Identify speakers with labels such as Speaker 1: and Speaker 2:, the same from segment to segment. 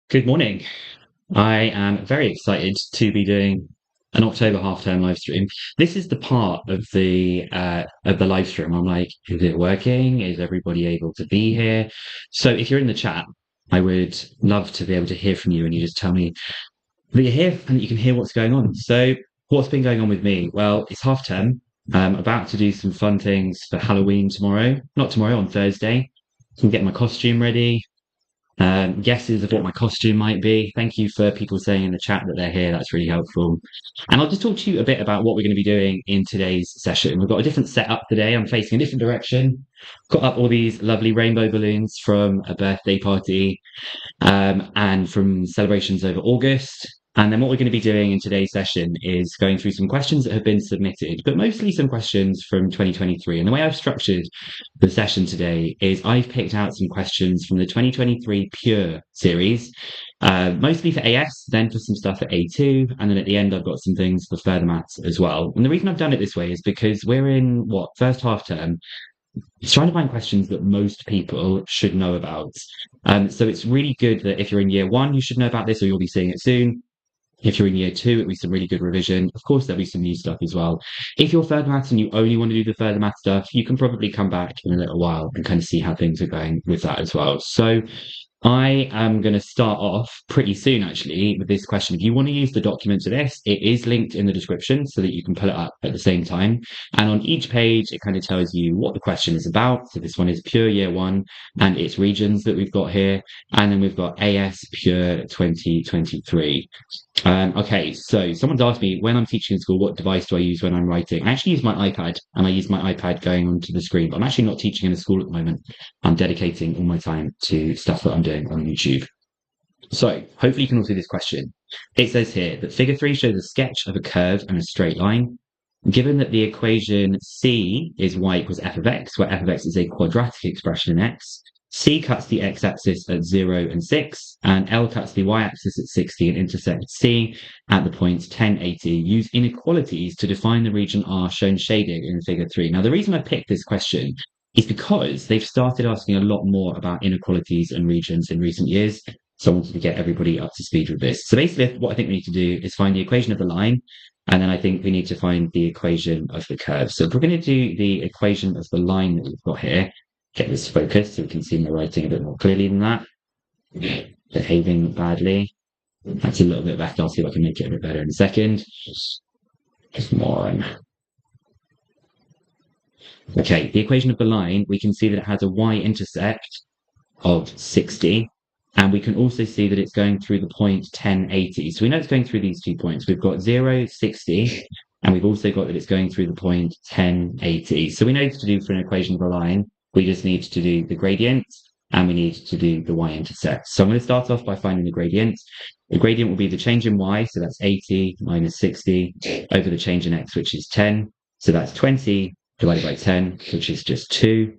Speaker 1: Good morning. I am very excited to be doing an October half-term live stream. This is the part of the live stream. I'm like, is it working? Is everybody able to be here? So if you're in the chat, I would love to be able to hear from you, and you just tell me that you're here and that you can hear what's going on. So what's been going on with me? Well, it's half term. I'm about to do some fun things for Halloween tomorrow. Not tomorrow, on Thursday. I'm getting my costume ready. Guesses of what my costume might be. Thank you for people saying in the chat that they're here. That's really helpful. And I'll just talk to you a bit about what we're going to be doing in today's session. We've got a different setup today. I'm facing a different direction. Got up all these lovely rainbow balloons from a birthday party and from celebrations over August. And then what we're going to be doing in today's session is going through some questions that have been submitted, but mostly some questions from 2023. And the way I've structured the session today is I've picked out some questions from the 2023 Pure series, mostly for AS, then for some stuff for A2, and then at the end I've got some things for further maths as well. And the reason I've done it this way is because we're in, first half term. It's trying to find questions that most people should know about. So it's really good that if you're in year one, you should know about this, or you'll be seeing it soon. If you're in year two, it'll be some really good revision. Of course, there'll be some new stuff as well. If you're further maths and you only want to do the further math stuff, you can probably come back in a little while and kind of see how things are going with that as well. So I am going to start off pretty soon, actually, with this question. If you want to use the document to this, it is linked in the description so that you can pull it up at the same time. And on each page, it kind of tells you what the question is about. So this one is Pure Year 1 and its regions that we've got here. And then we've got AS Pure 2023. Okay, so someone's asked me, when I'm teaching in school, what device do I use when I'm writing? I actually use my iPad, and I use my iPad going onto the screen, but I'm actually not teaching in a school at the moment. I'm dedicating all my time to stuff that I'm doing on YouTube. So hopefully you can all see this question. It says here that figure 3 shows a sketch of a curve and a straight line. Given that the equation C is y equals f of x, where f of x is a quadratic expression in x, C cuts the x-axis at 0 and 6, and L cuts the y-axis at 60 and intersects C at the points 10, 80. Use inequalities to define the region R shown shaded in figure 3. Now, the reason I picked this question is because they've started asking a lot more about inequalities and regions in recent years. So I wanted to get everybody up to speed with this. So basically, what I think we need to do is find the equation of the line, and then I think we need to find the equation of the curve. So if we're going to do the equation of the line that we've got here, get this focused so we can see my writing a bit more clearly than that. Behaving badly. That's a little bit better. I'll see if I can make it a bit better in a second. Just more. Okay, the equation of the line, we can see that it has a y-intercept of 60. And we can also see that it's going through the point 10, 80. So we know it's going through these 2 points. We've got 0, 60, and we've also got that it's going through the point 10, 80. So we know what to do for an equation of a line. We just need to do the gradient, and we need to do the y-intercept. So I'm going to start off by finding the gradient. The gradient will be the change in y, so that's 80 minus 60, over the change in x, which is 10. So that's 20 divided by 10, which is just 2.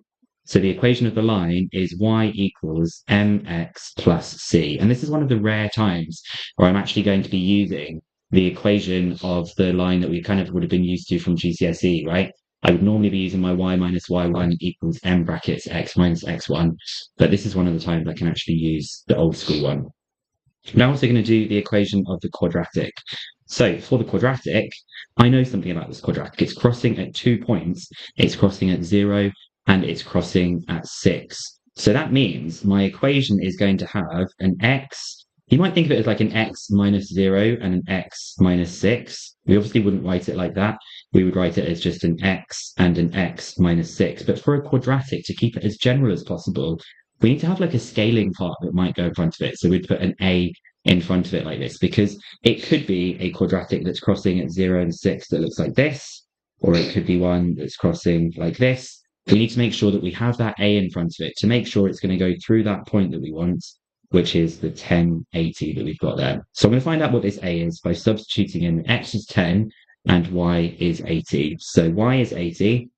Speaker 1: So the equation of the line is y equals mx plus c. And this is one of the rare times where I'm actually going to be using the equation of the line that we kind of would have been used to from GCSE, right? I would normally be using my y minus y1 equals m brackets x minus x1. But this is one of the times I can actually use the old school one. Now I'm also going to do the equation of the quadratic. So for the quadratic, I know something about this quadratic. It's crossing at 2 points. It's crossing at 0 and it's crossing at 6. So that means my equation is going to have an x. You might think of it as like an x minus 0 and an x minus 6. We obviously wouldn't write it like that. We would write it as just an x and an x minus 6. But for a quadratic, to keep it as general as possible, we need to have like a scaling part that might go in front of it. So we'd put an a in front of it like this, because it could be a quadratic that's crossing at 0 and 6 that looks like this, or it could be one that's crossing like this. We need to make sure that we have that a in front of it to make sure it's going to go through that point that we want, which is the 1080 that we've got there. So I'm going to find out what this a is by substituting in x is 10 and y is 80. So y is 80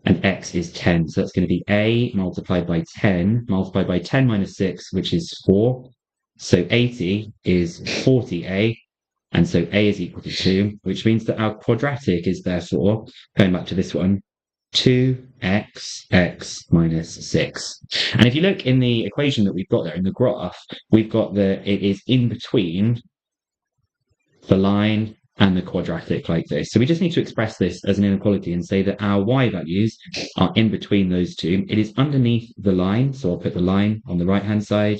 Speaker 1: and x is 10. So that's going to be a multiplied by 10 multiplied by 10 minus 6, which is 4. So 80 is 40a. And so a is equal to 2, which means that our quadratic is therefore, going back to this one, 2x minus 6. And if you look in the equation that we've got there in the graph, we've got that it is in between the line and the quadratic like this. So we just need to express this as an inequality and say that our y values are in between those two. It is underneath the line, so I'll put the line on the right-hand side,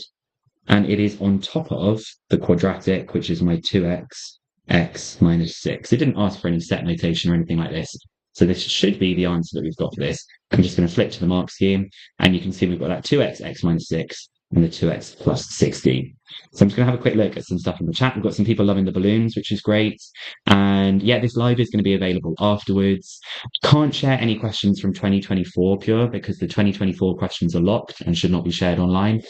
Speaker 1: and it is on top of the quadratic, which is my 2x minus 6. It didn't ask for any set notation or anything like this. So this should be the answer that we've got for this. I'm just going to flip to the mark scheme, and you can see we've got that 2x minus 6 and the 2x plus 16. So I'm just going to have a quick look at some stuff in the chat. We've got some people loving the balloons, which is great. And yeah, this live is going to be available afterwards. Can't share any questions from 2024 pure because the 2024 questions are locked and should not be shared online.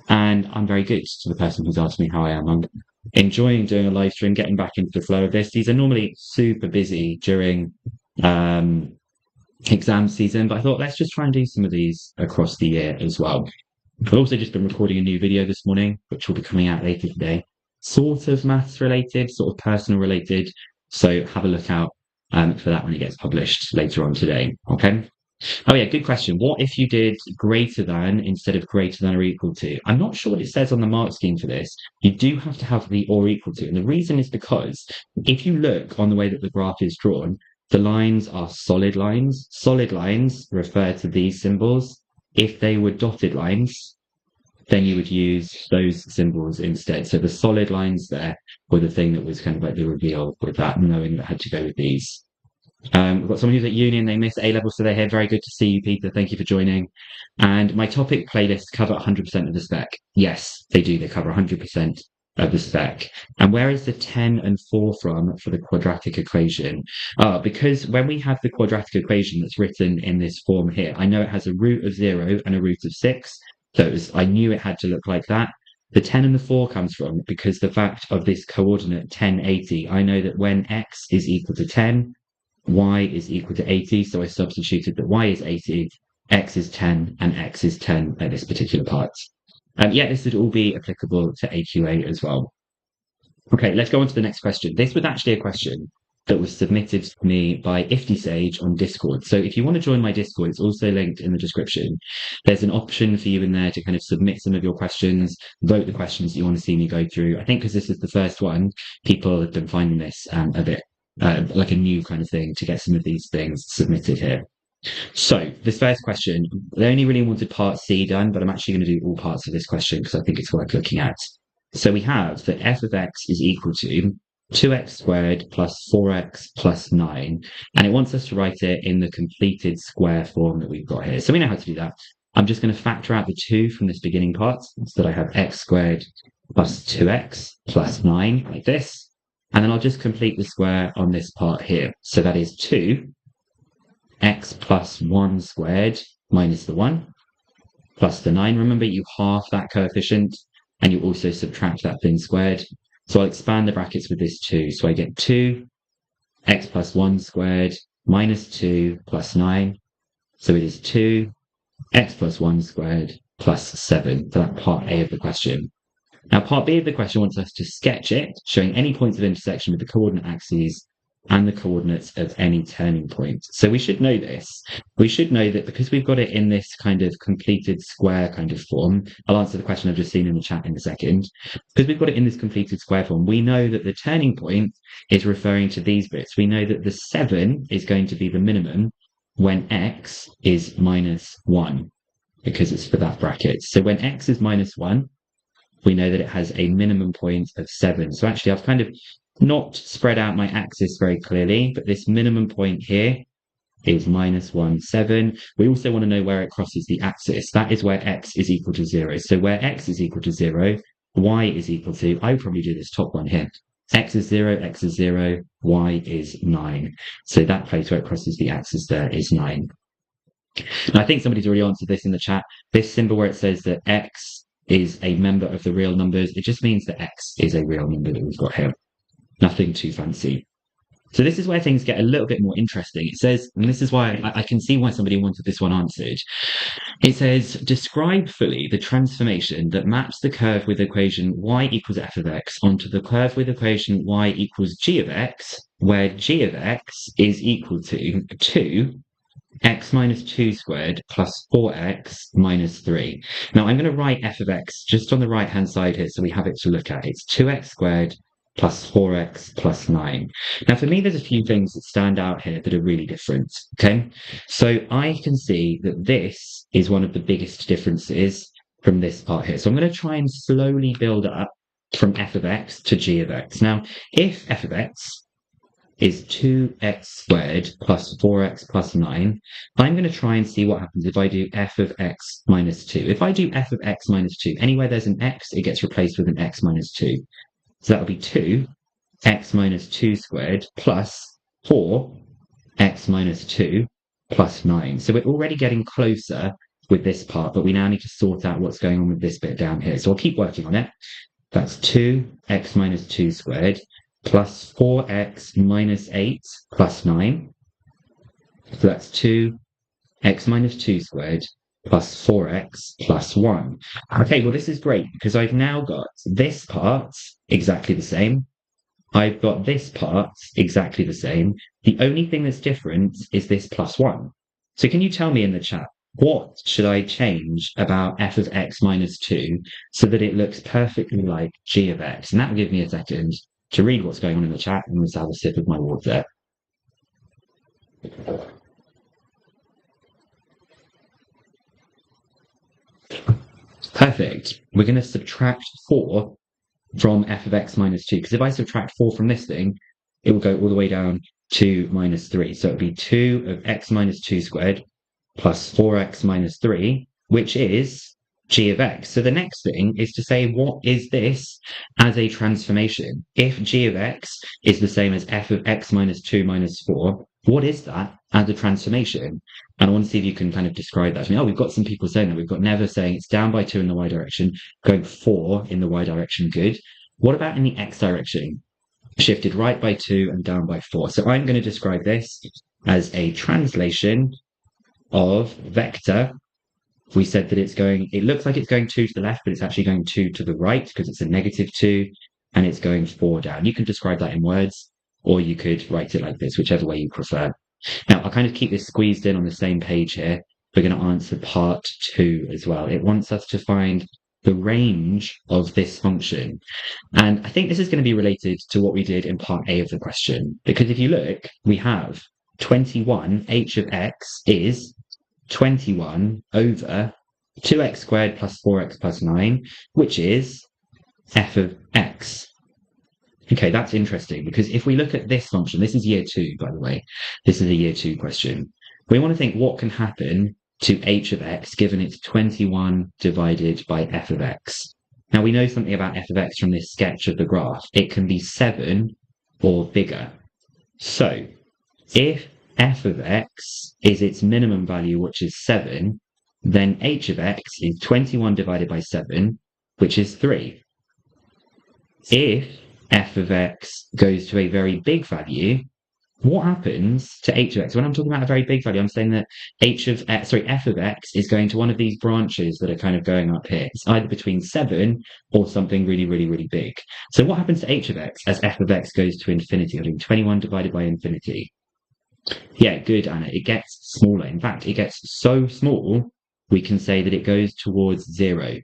Speaker 1: And I'm very good to the person who's asked me how I am. I'm enjoying doing a live stream, getting back into the flow of this. These are normally super busy during exam season, but I thought let's just try and do some of these across the year as well. I've also just been recording a new video this morning, which will be coming out later today. Sort of maths related, sort of personal related. So have a look out for that when it gets published later on today. Okay. Oh yeah, good question. What if you did greater than instead of greater than or equal to? I'm not sure what it says on the mark scheme for this. You do have to have the or equal to. And the reason is because if you look on the way that the graph is drawn, the lines are solid lines. Solid lines refer to these symbols. If they were dotted lines, then you would use those symbols instead. So the solid lines there were the thing that was kind of like the reveal with that, knowing that I had to go with these. We've got someone who's at uni and they missed A-level, so they're here. Very good to see you, Peter. Thank you for joining. And my topic playlists cover 100% of the spec. Yes, they do. They cover 100% of the spec. And where is the 10 and 4 from for the quadratic equation? Because when we have the quadratic equation that's written in this form here, I know it has a root of 0 and a root of 6. So I knew it had to look like that. The 10 and the 4 comes from because the fact of this coordinate 10, 80, I know that when x is equal to 10, y is equal to 80, so I substituted that y is 80, x is 10, and x is 10 at this particular part. Yeah, this would all be applicable to AQA as well. Okay, let's go on to the next question. This was actually a question that was submitted to me by IftySage on Discord. So if you want to join my Discord, it's also linked in the description. There's an option for you in there to kind of submit some of your questions, vote the questions that you want to see me go through. I think because this is the first one, people have been finding this a bit like a new kind of thing to get some of these things submitted here. So this first question, they only really wanted part C done, but I'm actually going to do all parts of this question because I think it's worth looking at. So we have that f of x is equal to 2x squared plus 4x plus 9. And it wants us to write it in the completed square form that we've got here. So we know how to do that. I'm just going to factor out the 2 from this beginning part so that I have x squared plus 2x plus 9 like this. And then I'll just complete the square on this part here. So that is 2x plus 1 squared minus the 1 plus the 9. Remember, you half that coefficient and you also subtract that thing squared. So I'll expand the brackets with this 2. So I get 2x plus 1 squared minus 2 plus 9. So it is 2x plus 1 squared plus 7 for that part A of the question. Now, part B of the question wants us to sketch it, showing any points of intersection with the coordinate axes and the coordinates of any turning point. So we should know this. We should know that because we've got it in this kind of completed square kind of form, I'll answer the question I've just seen in the chat in a second. Because we've got it in this completed square form, we know that the turning point is referring to these bits. We know that the 7 is going to be the minimum when x is minus 1, because it's for that bracket. So when x is minus 1, we know that it has a minimum point of 7. So actually, I've kind of not spread out my axis very clearly, but this minimum point here is minus 1, 7. We also want to know where it crosses the axis. That is where x is equal to 0. So where x is equal to 0, y is equal to, I would probably do this top one here. X is 0, y is 9. So that place where it crosses the axis there is 9. Now, I think somebody's already answered this in the chat. This symbol where it says that x is a member of the real numbers, it just means that x is a real number that we've got here. Nothing too fancy. So this is where things get a little bit more interesting. It says, and this is why I can see why somebody wanted this one answered. It says, describe fully the transformation that maps the curve with equation y equals f of x onto the curve with equation y equals g of x, where g of x is equal to 2 x minus 2 squared plus 4x minus 3. Now I'm going to write f of x just on the right-hand side here so we have it to look at. It's 2x squared plus 4x plus 9. Now for me, there's a few things that stand out here that are really different, okay? So I can see that this is one of the biggest differences from this part here. So I'm going to try and slowly build up from f of x to g of x. Now, if f of x is 2x squared plus 4x plus 9. I'm going to try and see what happens if I do f of x minus 2. If I do f of x minus 2, anywhere there's an x, it gets replaced with an x minus 2. So that'll be 2x minus 2 squared plus 4x minus 2 plus 9. So we're already getting closer with this part, but we now need to sort out what's going on with this bit down here. So I'll keep working on it. That's 2x minus 2 squared plus 4x minus 8 plus 9. So that's 2x minus 2 squared plus 4x plus 1. Okay, well, this is great because I've now got this part exactly the same. I've got this part exactly the same. The only thing that's different is this plus 1. So can you tell me in the chat, what should I change about f of x minus 2 so that it looks perfectly like g of x? And that will give me a second to read what's going on in the chat and let's have a sip of my water. Perfect. We're going to subtract 4 from f of x minus 2, because if I subtract 4 from this thing, it will go all the way down to minus 3. So it would be 2 of x minus 2 squared plus 4x minus 3, which is g of x. So the next thing is to say, what is this as a transformation? If g of x is the same as f of x minus 2 minus 4, what is that as a transformation? And I want to see if you can kind of describe that to me. Oh, we've got some people saying that. We've got Never saying it's down by 2 in the y direction, going 4 in the y direction. Good. What about in the x direction? Shifted right by 2 and down by 4. So I'm going to describe this as a translation of vector. We said that it looks like it's going 2 to the left, but it's actually going 2 to the right because it's a negative 2 and it's going 4 down. You can describe that in words, or you could write it like this, whichever way you prefer. Now, I'll kind of keep this squeezed in on the same page here. We're going to answer part 2 as well. It wants us to find the range of this function. And I think this is going to be related to what we did in part A of the question, because if you look, we have 21, h of x is 21 over 2x squared plus 4x plus 9, which is f of x. Okay, that's interesting because if we look at this function, this is year 2, by the way. This is a year 2 question. We want to think what can happen to h of x given it's 21 divided by f of x. Now we know something about f of x from this sketch of the graph. It can be 7 or bigger. So if f of x is its minimum value, which is 7, then h of x is 21 divided by 7, which is 3. If f of x goes to a very big value, what happens to h of x? When I'm talking about a very big value, I'm saying that f of x is going to one of these branches that are kind of going up here. It's either between 7 or something really, really, really big. So what happens to h of x as f of x goes to infinity? I'm doing 21 divided by infinity. Yeah, good, Anna. It gets smaller. In fact, it gets so small, we can say that it goes towards 0.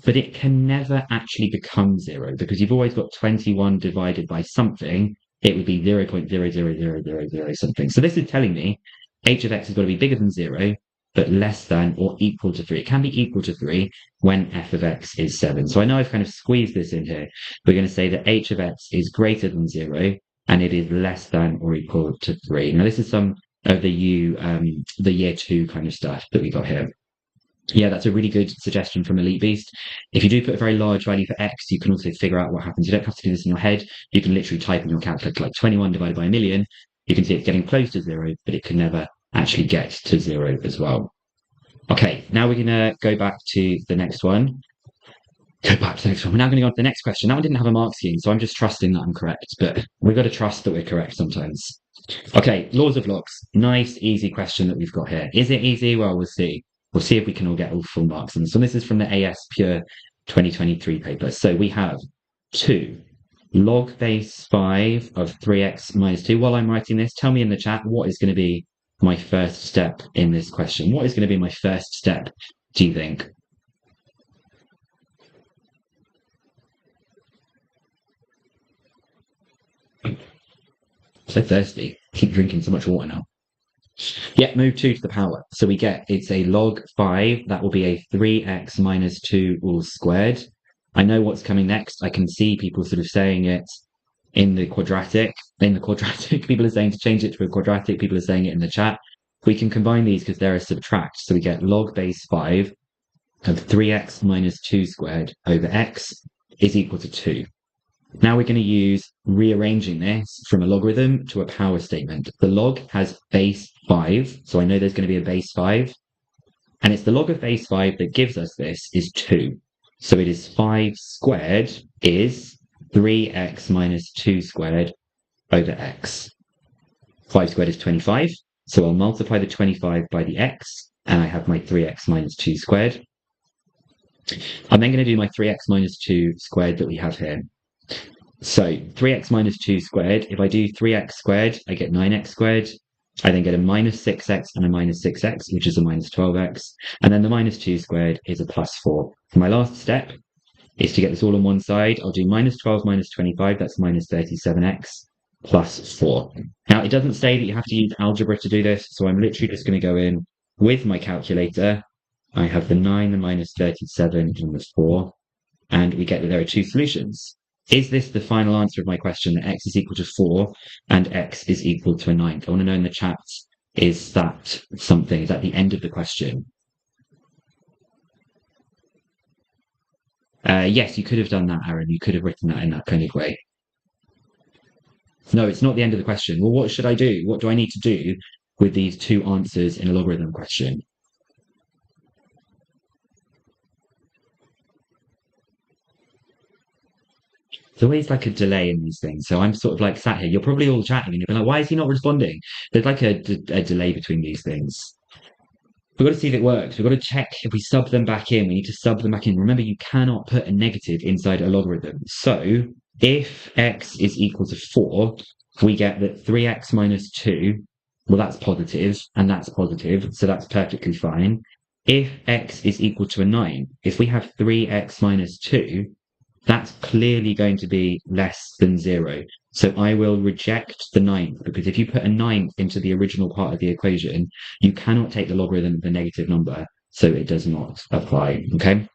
Speaker 1: But it can never actually become 0 because you've always got 21 divided by something. It would be 0.00000 something. So this is telling me h of x has got to be bigger than 0, but less than or equal to 3. It can be equal to 3 when f of x is 7. So I know I've kind of squeezed this in here. We're going to say that h of x is greater than 0 and it is less than or equal to 3. Now this is some of the year 2 kind of stuff that we got here. Yeah, that's a really good suggestion from Elite Beast. If you do put a very large value for x, you can also figure out what happens. You don't have to do this in your head. You can literally type in your calculator like 21 divided by a million. You can see it's getting close to 0, but it can never actually get to 0 as well. Okay, now we're going to go back to the next one. We're now going to go on to the next question. That one didn't have a mark scheme, so I'm just trusting that I'm correct, but we've got to trust that we're correct sometimes. Okay, laws of logs. Nice, easy question that we've got here. Is it easy? Well, we'll see. We'll see if we can all get all full marks on this. So this is from the AS Pure 2023 paper. So we have 2 log base 5 of 3x minus 2. While I'm writing this, tell me in the chat what is going to be my first step in this question? What is going to be my first step, do you think? So thirsty. Keep drinking so much water now. Yeah, move 2 to the power. So we get, it's a log 5. That will be a 3x minus 2 all squared. I know what's coming next. I can see people sort of saying it in the quadratic. People are saying to change it to a quadratic. People are saying it in the chat. We can combine these because they're a subtract. So we get log base 5 of 3x minus 2 squared over x is equal to 2. Now we're going to use rearranging this from a logarithm to a power statement. The log has base 5, so I know there's going to be a base 5. And it's the log of base 5 that gives us this is 2. So it is 5 squared is 3x minus 2 squared over x. 5 squared is 25. So I'll multiply the 25 by the x, and I have my 3x minus 2 squared. I'm then going to do my 3x minus 2 squared that we have here. So 3x minus 2 squared, if I do 3x squared, I get 9x squared. I then get a minus 6x and a minus 6x, which is a minus 12x. And then the minus 2 squared is a plus 4. My last step is to get this all on one side. I'll do minus 12 minus 25, that's minus 37x plus 4. Now, it doesn't say that you have to use algebra to do this, so I'm literally just going to go in with my calculator. I have the 9, the minus 37, and the 4. And we get that there are 2 solutions. Is this the final answer of my question, that x is equal to 4 and x is equal to a 9? I want to know in the chat, is that something? Is that the end of the question? Yes, you could have done that, Aaron. You could have written that in that kind of way. No, it's not the end of the question. Well, what should I do? What do I need to do with these 2 answers in a logarithm question? There's always like a delay in these things. So I'm sort of like sat here. You're probably all chatting and you're like, why is he not responding? There's like a delay between these things. We've got to see if it works. We've got to check if we sub them back in. We need to sub them back in. Remember, you cannot put a negative inside a logarithm. So if x is equal to 4, we get that 3x minus 2, well, that's positive, and that's positive, so that's perfectly fine. If x is equal to a 9, if we have 3x minus 2, that's clearly going to be less than 0. So I will reject the 9th, because if you put a 9th into the original part of the equation, you cannot take the logarithm of the negative number, so it does not apply, okay?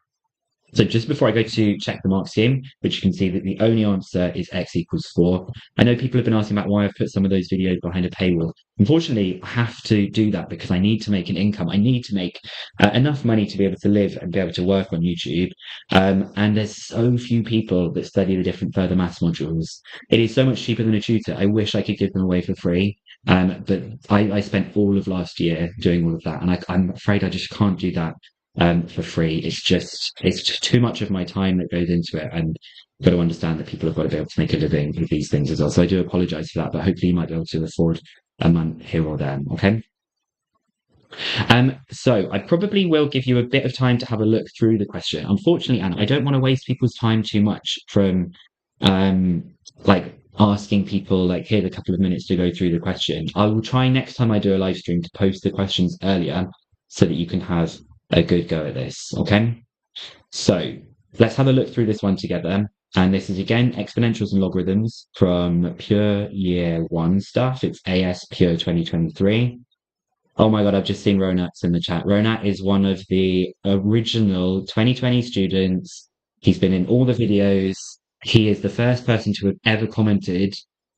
Speaker 1: So just before I go to check the mark scheme, which you can see that the only answer is x equals 4. I know people have been asking about why I've put some of those videos behind a paywall. Unfortunately, I have to do that because I need to make an income. I need to make enough money to be able to live and be able to work on YouTube. And there's so few people that study the different further maths modules. It is so much cheaper than a tutor. I wish I could give them away for free. But I spent all of last year doing all of that. And I'm afraid I just can't do that for free. It's just too much of my time that goes into it, and you've got to understand that people have got to be able to make a living with these things as well. So I do apologize for that, but hopefully you might be able to afford a month here or there. Okay. So I probably will give you a bit of time to have a look through the question. Unfortunately, Anna, I don't want to waste people's time too much from like asking people like, here's a couple of minutes to go through the question. I will try next time I do a live stream to post the questions earlier so that you can have a good go at this, okay? So let's have a look through this one together. And this is again exponentials and logarithms from pure year 1 stuff. It's AS Pure 2023. Oh my God, I've just seen Ronat's in the chat. Ronat is one of the original 2020 students. He's been in all the videos. He is the first person to have ever commented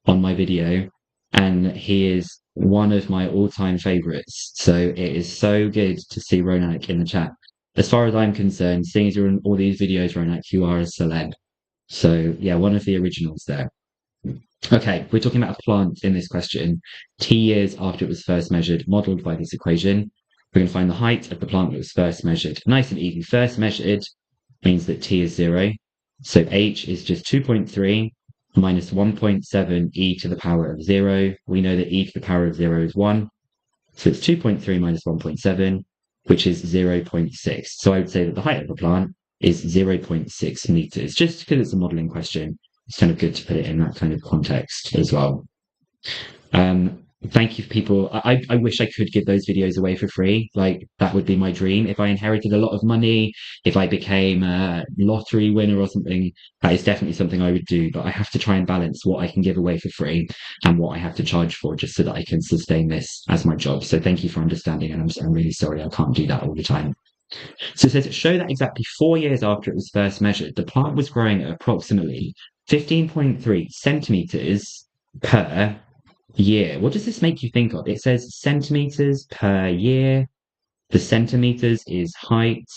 Speaker 1: on my video, and he is one of my all-time favorites. So it is so good to see Ronak in the chat. As far as I'm concerned, seeing as you're in all these videos, Ronak, you are a celeb. So yeah, one of the originals there. Okay, we're talking about a plant in this question. T years after it was first measured, modeled by this equation. We're going to find the height of the plant that was first measured. Nice and easy. First measured means that T is 0. So H is just 2.3 minus 1.7 e to the power of 0. We know that e to the power of 0 is 1. So it's 2.3 minus 1.7, which is 0.6. So I would say that the height of the plant is 0.6 meters, just because it's a modeling question. It's kind of good to put it in that kind of context as well. thank you for people. I wish I could give those videos away for free. Like that would be my dream. If I inherited a lot of money, if I became a lottery winner or something, that is definitely something I would do. But I have to try and balance what I can give away for free and what I have to charge for just so that I can sustain this as my job. So thank you for understanding. And I'm really sorry I can't do that all the time. So it says, show that exactly 4 years after it was first measured, the plant was growing at approximately 15.3 centimeters per year. What does this make you think of? It says centimeters per year. The centimeters is height.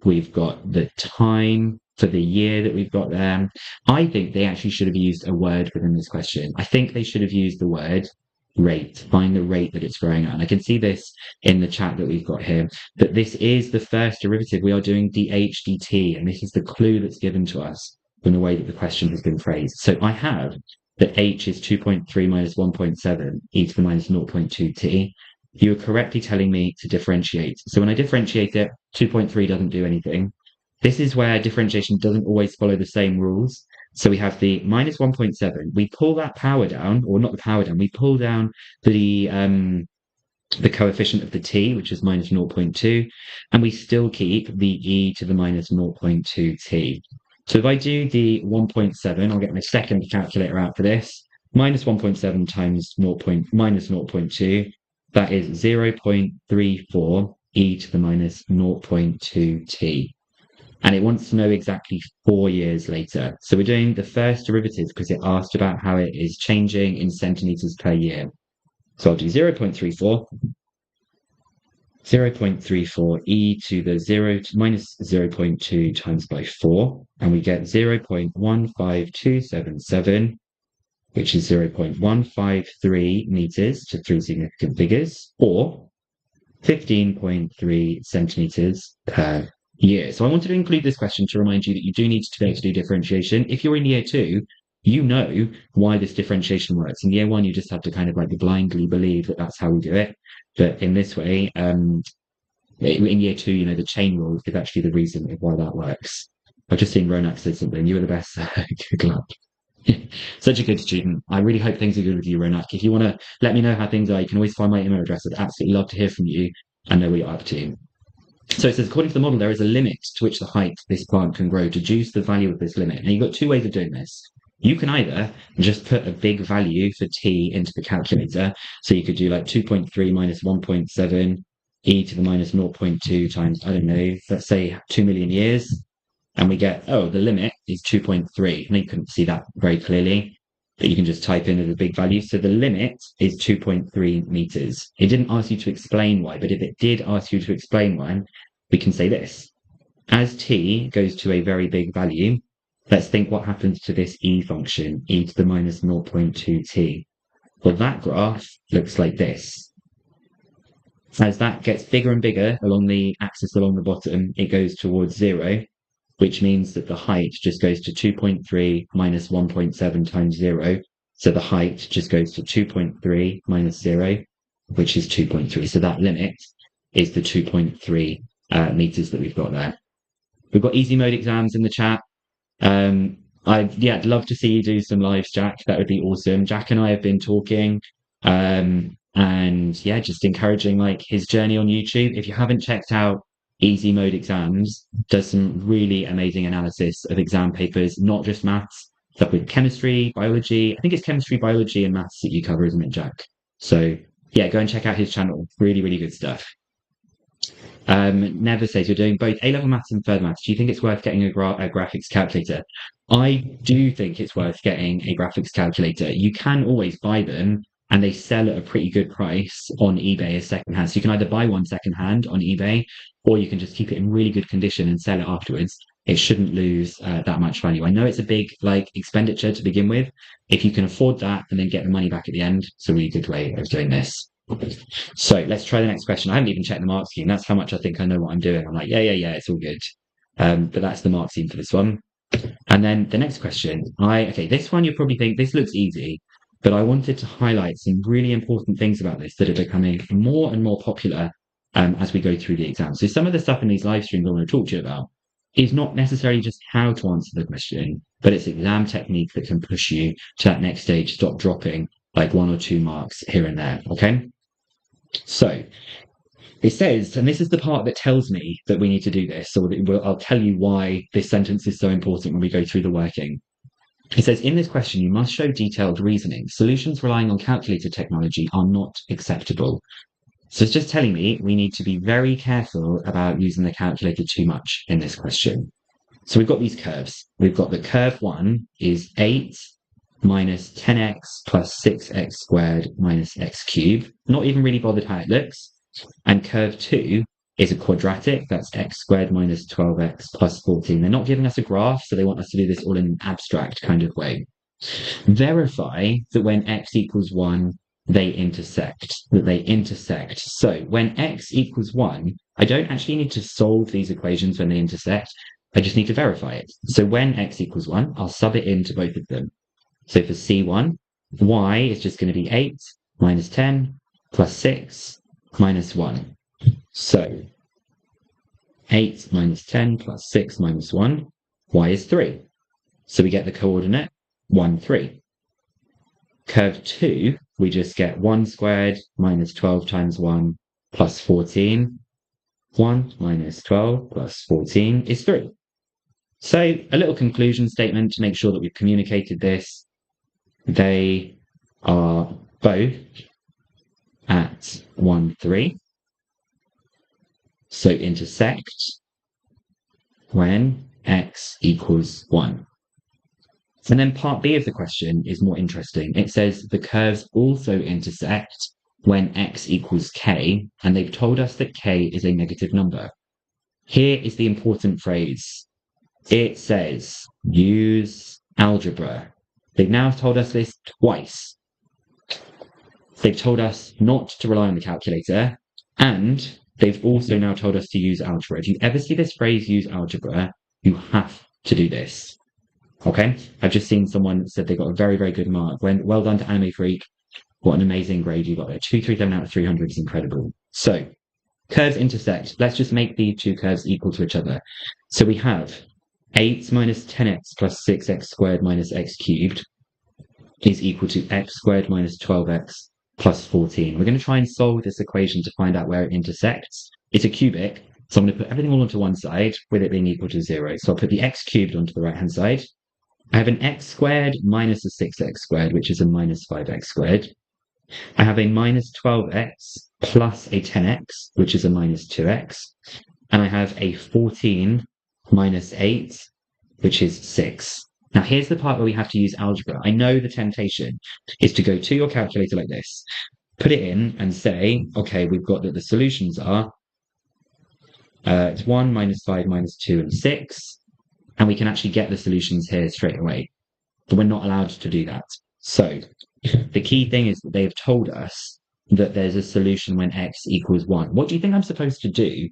Speaker 1: We've got the time for the year that we've got there. I think they actually should have used a word within this question. I think they should have used the word rate, find the rate that it's growing at. And I can see this in the chat that we've got here, that this is the first derivative. We are doing dh dt, and this is the clue that's given to us from the way that the question has been phrased. So I have that h is 2.3 minus 1.7 e to the minus 0.2t. You are correctly telling me to differentiate. So when I differentiate it, 2.3 doesn't do anything. This is where differentiation doesn't always follow the same rules. So we have the minus 1.7. We pull that power down, or not the power down, we pull down the coefficient of the t, which is minus 0.2, and we still keep the e to the minus 0.2t. So if I do the 1.7, I'll get my second calculator out for this. Minus 1.7 times minus 0.2, that is 0.34 e to the minus 0.2t. And it wants to know exactly 4 years later. So we're doing the first derivative because it asked about how it is changing in centimeters per year. So I'll do 0.34 e to the minus 0.2 times by 4, and we get 0.15277, which is 0.153 meters to three significant figures, or 15.3 centimeters per year. So I wanted to include this question to remind you that you do need to be able to do differentiation. If you're in year 2, you know why this differentiation works. In year 1, you just have to kind of like blindly believe that that's how we do it. But in this way, in year 2, you know, the chain rule is actually the reason of why that works. I've just seen Ronak say something. You were the best. Good luck. Such a good student. I really hope things are good with you, Ronak. If you want to let me know how things are, you can always find my email address. I'd absolutely love to hear from you and know what you're up to. So it says, according to the model, there is a limit to which the height this plant can grow. Deduce the value of this limit. Now, you've got two ways of doing this. You can either just put a big value for t into the calculator. So you could do like 2.3 minus 1.7 e to the minus 0.2 times, I don't know, let's say 2 million years. And we get, oh, the limit is 2.3. And you couldn't see that very clearly, but you can just type in as a big value. So the limit is 2.3 meters. It didn't ask you to explain why, but if it did ask you to explain why, we can say this. As t goes to a very big value, let's think what happens to this e function, e to the minus 0.2t. Well, that graph looks like this. As that gets bigger and bigger along the axis along the bottom, it goes towards 0, which means that the height just goes to 2.3 minus 1.7 times 0. So the height just goes to 2.3 minus 0, which is 2.3. So that limit is the 2.3 meters that we've got there. We've got easy mode exams in the chat. I'd love to see you do some lives, Jack. That would be awesome. Jack and I have been talking, and yeah, just encouraging like his journey on YouTube. If you haven't checked out Easy Mode Exams, does some really amazing analysis of exam papers, not just maths, stuff with chemistry, biology. I think it's chemistry, biology, and maths that you cover, isn't it, Jack? So yeah, go and check out his channel. Really, really good stuff. Never says you're doing both A-level maths and further maths. Do you think it's worth getting a graphics calculator? I do think it's worth getting a graphics calculator. You can always buy them, and they sell at a pretty good price on eBay as secondhand. So you can either buy one secondhand on eBay, or you can just keep it in really good condition and sell it afterwards. It shouldn't lose that much value. I know it's a big like expenditure to begin with. If you can afford that and then get the money back at the end, it's a really good way of doing this. So let's try the next question. I haven't even checked the mark scheme. That's how much I think I know what I'm doing. I'm like, yeah, it's all good. But that's the mark scheme for this one. And then the next question, this one you probably think this looks easy, but I wanted to highlight some really important things about this that are becoming more and more popular as we go through the exam. So some of the stuff in these live streams I want to talk to you about is not necessarily just how to answer the question, but it's exam technique that can push you to that next stage, stop dropping like 1 or 2 marks here and there, okay? So it says, and this is the part that tells me that we need to do this, so I'll tell you why this sentence is so important when we go through the working. It says, in this question, you must show detailed reasoning. Solutions relying on calculator technology are not acceptable. So it's just telling me we need to be very careful about using the calculator too much in this question. So we've got these curves. We've got the curve 1 is 8 minus 10x plus 6x squared minus x cubed. Not even really bothered how it looks. And curve 2 is a quadratic. That's x squared minus 12x plus 14. They're not giving us a graph, so they want us to do this all in an abstract kind of way. Verify that when x equals 1, they intersect. So when x equals 1, I don't actually need to solve these equations when they intersect. I just need to verify it. So when x equals 1, I'll sub it into both of them. So for C1, y is just going to be 8 minus 10 plus 6 minus 1. So 8 minus 10 plus 6 minus 1, y is 3. So we get the coordinate 1, 3. Curve 2, we just get 1 squared minus 12 times 1 plus 14. 1 minus 12 plus 14 is 3. So a little conclusion statement to make sure that we've communicated this. They are both at 1, 3. So intersect when x equals 1. And then part B of the question is more interesting. It says the curves also intersect when x equals k, and they've told us that k is a negative number. Here is the important phrase. It says use algebra. They've now told us this twice. They've told us not to rely on the calculator, and they've also now told us to use algebra. If you ever see this phrase, use algebra, you have to do this. Okay? I've just seen someone that said they got a very, very good mark. Well done to Anime Freak. What an amazing grade you got there. 237 out of 300 is incredible. So, curves intersect. Let's just make the two curves equal to each other. So we have 8 minus 10x plus 6x squared minus x cubed is equal to x squared minus 12x plus 14. We're going to try and solve this equation to find out where it intersects. It's a cubic, so I'm going to put everything all onto one side with it being equal to 0. So I'll put the x cubed onto the right-hand side. I have an x squared minus a 6x squared, which is a minus 5x squared. I have a minus 12x plus a 10x, which is a minus 2x. And I have a 14 minus 8, which is 6. Now, here's the part where we have to use algebra. I know the temptation is to go to your calculator like this, put it in and say, okay, we've got that the solutions are it's 1 minus 5 minus 2 and 6. And we can actually get the solutions here straight away. But we're not allowed to do that. So the key thing is that they've told us that there's a solution when x equals 1. What do you think I'm supposed to do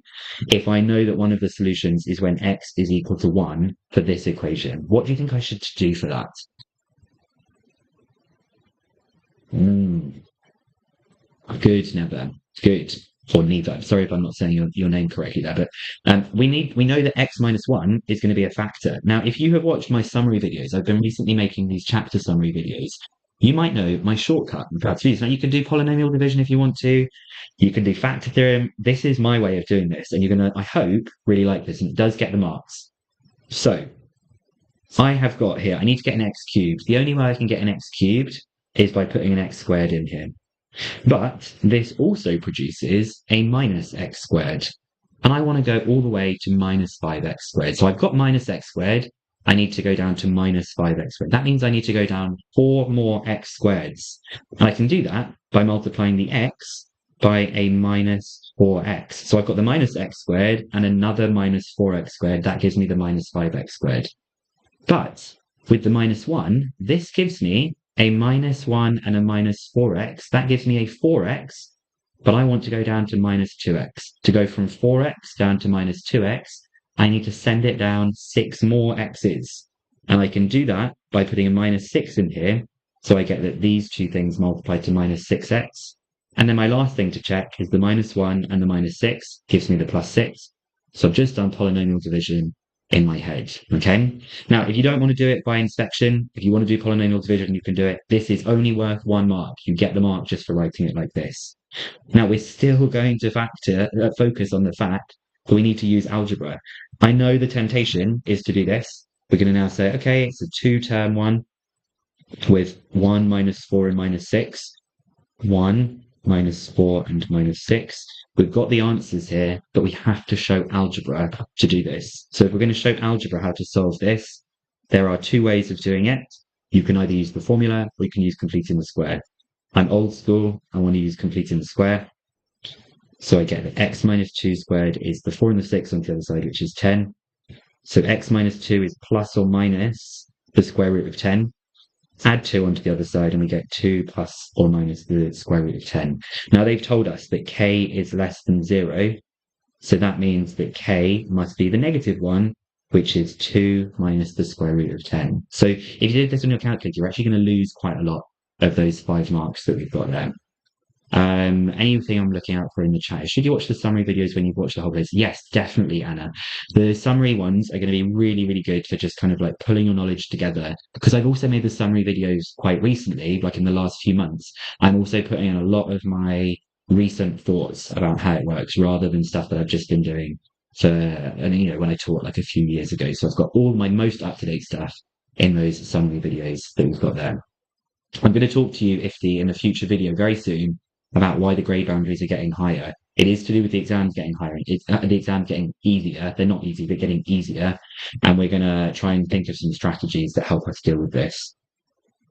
Speaker 1: if I know that one of the solutions is when x is equal to 1 for this equation? What do you think I should do for that? Good, Never. Good. Or neither. Sorry if I'm not saying your name correctly there, but we know that x minus 1 is going to be a factor. Now, if you have watched my summary videos, I've been recently making these chapter summary videos. You might know my shortcut for Tues. Now, you can do polynomial division if you want to. You can do factor theorem. This is my way of doing this, and you're going to, I hope, really like this, and it does get the marks. So I have got here, I need to get an x cubed. The only way I can get an x cubed is by putting an x squared in here. But this also produces a minus x squared. And I want to go all the way to minus 5x squared. So I've got minus x squared. I need to go down to minus 5x squared. That means I need to go down 4 more x squareds. And I can do that by multiplying the x by a minus 4x. So I've got the minus x squared and another minus 4x squared. That gives me the minus 5x squared. But with the minus 1, this gives me a minus 1 and a minus 4x. That gives me a 4x, but I want to go down to minus 2x. To go from 4x down to minus 2x, I need to send it down 6 more x's. And I can do that by putting a minus 6 in here. So I get that these two things multiply to minus 6x. And then my last thing to check is the minus 1 and the minus 6 gives me the plus 6. So I've just done polynomial division. in my head. Okay. Now, if you don't want to do it by inspection, if you want to do polynomial division, you can do it. This is only worth 1 mark. You get the mark just for writing it like this. Now, we're still going to focus on the fact that we need to use algebra. I know the temptation is to do this. We're going to now say, okay, it's a 2-term one with 1 minus 4 and minus 6. 1 minus 4 and minus 6. We've got the answers here, but we have to show algebra to do this. So if we're going to show algebra how to solve this, there are 2 ways of doing it. You can either use the formula or you can use completing the square. I'm old school. I want to use completing the square. So I get that x minus 2 squared is the 4 and the 6 on the other side, which is 10. So x minus 2 is plus or minus the square root of 10. Add 2 onto the other side and we get 2 plus or minus the square root of 10. Now they've told us that k is less than 0. So that means that k must be the negative one, which is 2 minus the square root of 10. So if you did this on your calculator, you're actually going to lose quite a lot of those 5 marks that we've got there. Anything I'm looking out for in the chat? Should you watch the summary videos when you've watched the whole place? Yes, definitely, Anna. The summary ones are going to be really, really good for just kind of like pulling your knowledge together. Because I've also made the summary videos quite recently, like in the last few months. I'm also putting in a lot of my recent thoughts about how it works rather than stuff that I've just been doing when I taught like a few years ago. So I've got all my most up-to-date stuff in those summary videos that we've got there. I'm going to talk to you, in a future video very soon, about why the grade boundaries are getting higher. It is to do with the exams getting higher. It's the exams getting easier. They're not easy, but getting easier. And we're going to try and think of some strategies that help us deal with this.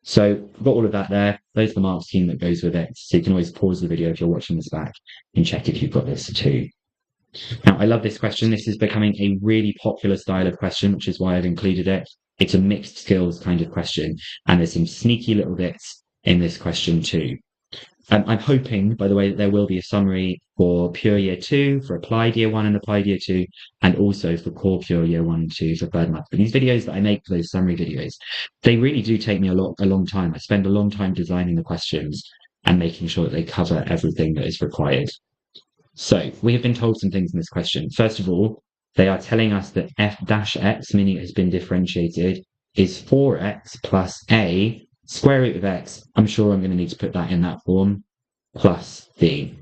Speaker 1: So we've got all of that there. Those are the mark scheme that goes with it. So you can always pause the video if you're watching this back and check if you've got this too. Now, I love this question. This is becoming a really popular style of question, which is why I've included it. It's a mixed skills kind of question. And there's some sneaky little bits in this question too. I'm hoping, by the way, that there will be a summary for Pure Year 2, for Applied Year 1 and Applied Year 2, and also for Core Pure Year 1 and 2 for third math. But these videos that I make for those summary videos, they really do take me a long time. I spend a long time designing the questions and making sure that they cover everything that is required. So we have been told some things in this question. First of all, they are telling us that f-x, meaning it has been differentiated, is 4x plus a square root of x. I'm sure I'm going to need to put that in that form, plus b.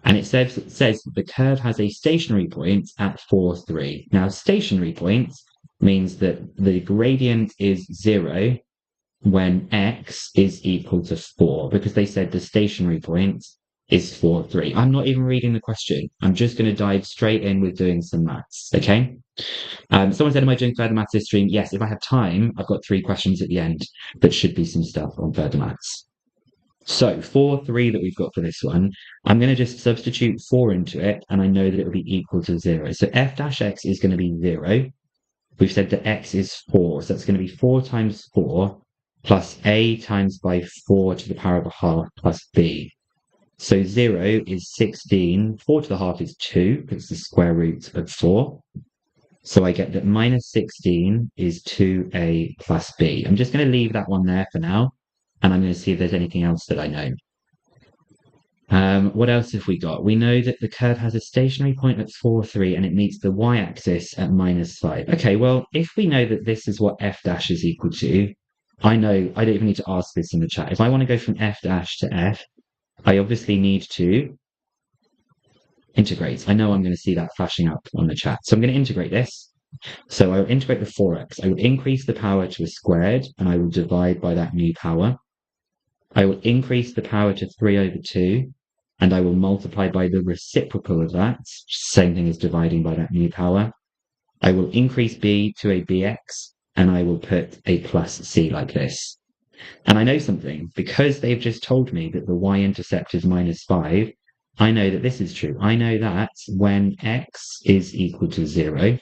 Speaker 1: And it says that the curve has a stationary point at 4, 3. Now, stationary point means that the gradient is 0 when x is equal to 4, because they said the stationary point is 4, 3. I'm not even reading the question. I'm just going to dive straight in with doing some maths, okay? Someone said, am I doing further maths this stream? Yes, if I have time, I've got 3 questions at the end that should be some stuff on further maths. So 4, 3 that we've got for this one, I'm going to just substitute 4 into it, and I know that it will be equal to 0. So f-x is going to be 0. We've said that x is 4, so that's going to be 4 times 4 plus a times by 4 to the power of a half plus b. So 0 is 16, 4 to the half is 2, because it's the square root of 4. So I get that minus 16 is 2a plus b. I'm just going to leave that one there for now, and I'm going to see if there's anything else that I know. What else have we got? We know that the curve has a stationary point at 4, 3, and it meets the y-axis at minus 5. Okay, well, if we know that this is what f dash is equal to, I know I don't even need to ask this in the chat. If I want to go from f dash to f, I obviously need to integrate. I know I'm going to see that flashing up on the chat. So I'm going to integrate this. So I will integrate the 4x. I will increase the power to a squared, and I will divide by that new power. I will increase the power to 3 over 2, and I will multiply by the reciprocal of that, same thing as dividing by that new power. I will increase b to a bx, and I will put a plus c like this. And I know something, because they've just told me that the y-intercept is minus 5, I know that this is true. I know that when x is equal to 0,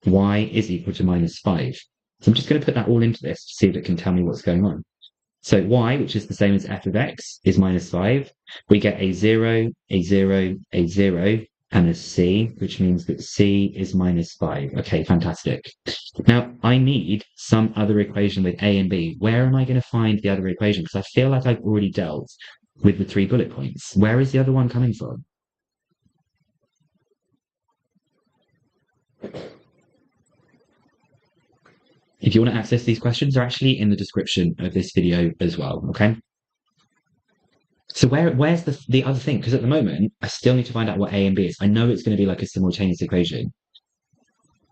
Speaker 1: y is equal to minus 5. So I'm just going to put that all into this to see if it can tell me what's going on. So y, which is the same as f of x, is minus 5. We get a 0, a 0, a 0, and a c, which means that c is minus 5. Okay, fantastic. Now, I need some other equation with a and b. Where am I going to find the other equation? Because I feel like I've already dealt with the 3 bullet points. Where is the other one coming from? if you want to access these questions, they're actually in the description of this video as well, okay? So where's the other thing? Because at the moment, I still need to find out what A and B is. I know it's going to be like a simultaneous equation.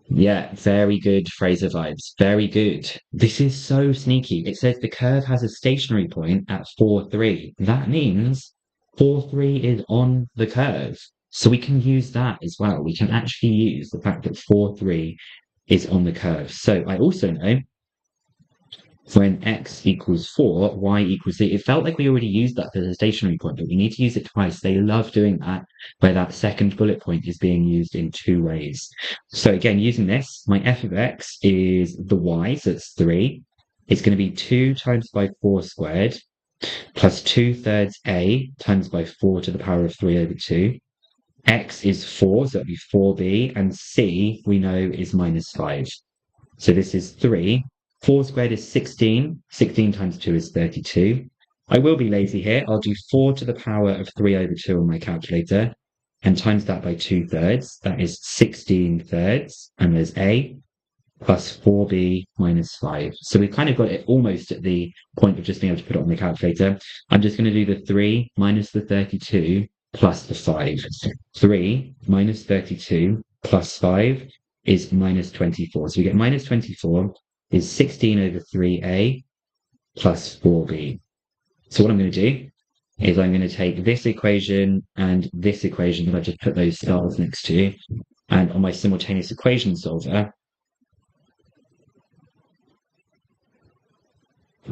Speaker 1: Yeah, very good, Fraser vibes. Very good. This is so sneaky. It says the curve has a stationary point at 4, 3. That means 4, 3 is on the curve. So we can use that as well. We can actually use the fact that 4, 3 is on the curve. So I also know when x equals 4, y equals 3. It felt like we already used that for the stationary point, but we need to use it twice. They love doing that, where that second bullet point is being used in two ways. So again, using this, my f of x is the y, so it's 3. It's going to be 2 times by 4 squared, plus 2/3 a times by 4 to the power of 3 over 2. X is 4, so it'll be 4b, and c, we know, is minus 5. So this is 3. 4 squared is 16. 16 times 2 is 32. I will be lazy here. I'll do 4 to the power of 3 over 2 on my calculator and times that by 2/3. That is 16/3. And there's a plus 4b minus 5. So we've kind of got it almost at the point of just being able to put it on the calculator. I'm just going to do the 3 minus the 32 plus the 5. 3 minus 32 plus 5 is minus 24. So we get minus 24 is 16 over 3a plus 4b. So what I'm going to do is I'm going to take this equation and this equation that I just put those stars next to, and on my simultaneous equation solver,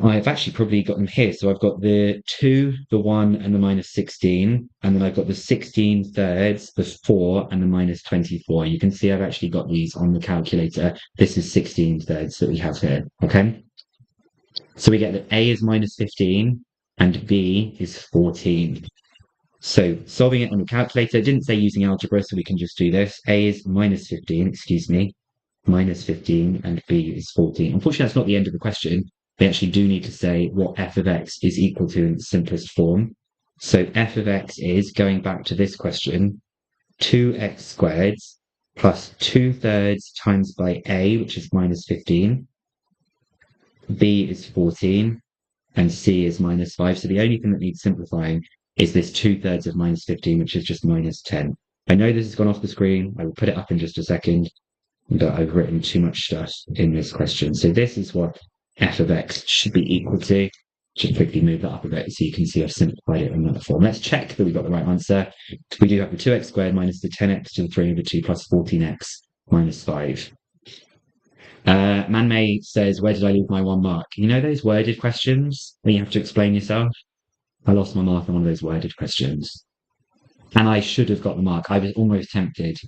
Speaker 1: I've actually probably got them here. So I've got the 2, the 1, and the minus 16. And then I've got the 16/3, the 4, and the minus 24. You can see I've actually got these on the calculator. This is 16/3 that we have here, okay? So we get that A is minus 15 and B is 14. So solving it on the calculator, it didn't say using algebra, so we can just do this. A is minus 15, excuse me, minus 15, and B is 14. Unfortunately, that's not the end of the question. They actually do need to say what f of x is equal to in its simplest form. So f of x is, going back to this question, 2x squared plus 2/3 times by a, which is minus 15. B is 14, and C is minus 5. So the only thing that needs simplifying is this 2/3 of minus 15, which is just minus 10. I know this has gone off the screen. I will put it up in just a second, but I've written too much stuff in this question. So this is what f of x should be equal to. Just quickly move that up a bit so you can see I've simplified it in that form. Let's check that we got the right answer. We do have the 2x squared minus the 10x to the 3 over 2 plus 14x minus 5. Manmay says, where did I leave my 1 mark? You know those worded questions where you have to explain yourself? I lost my mark on one of those worded questions. And I should have got the mark. I was almost tempted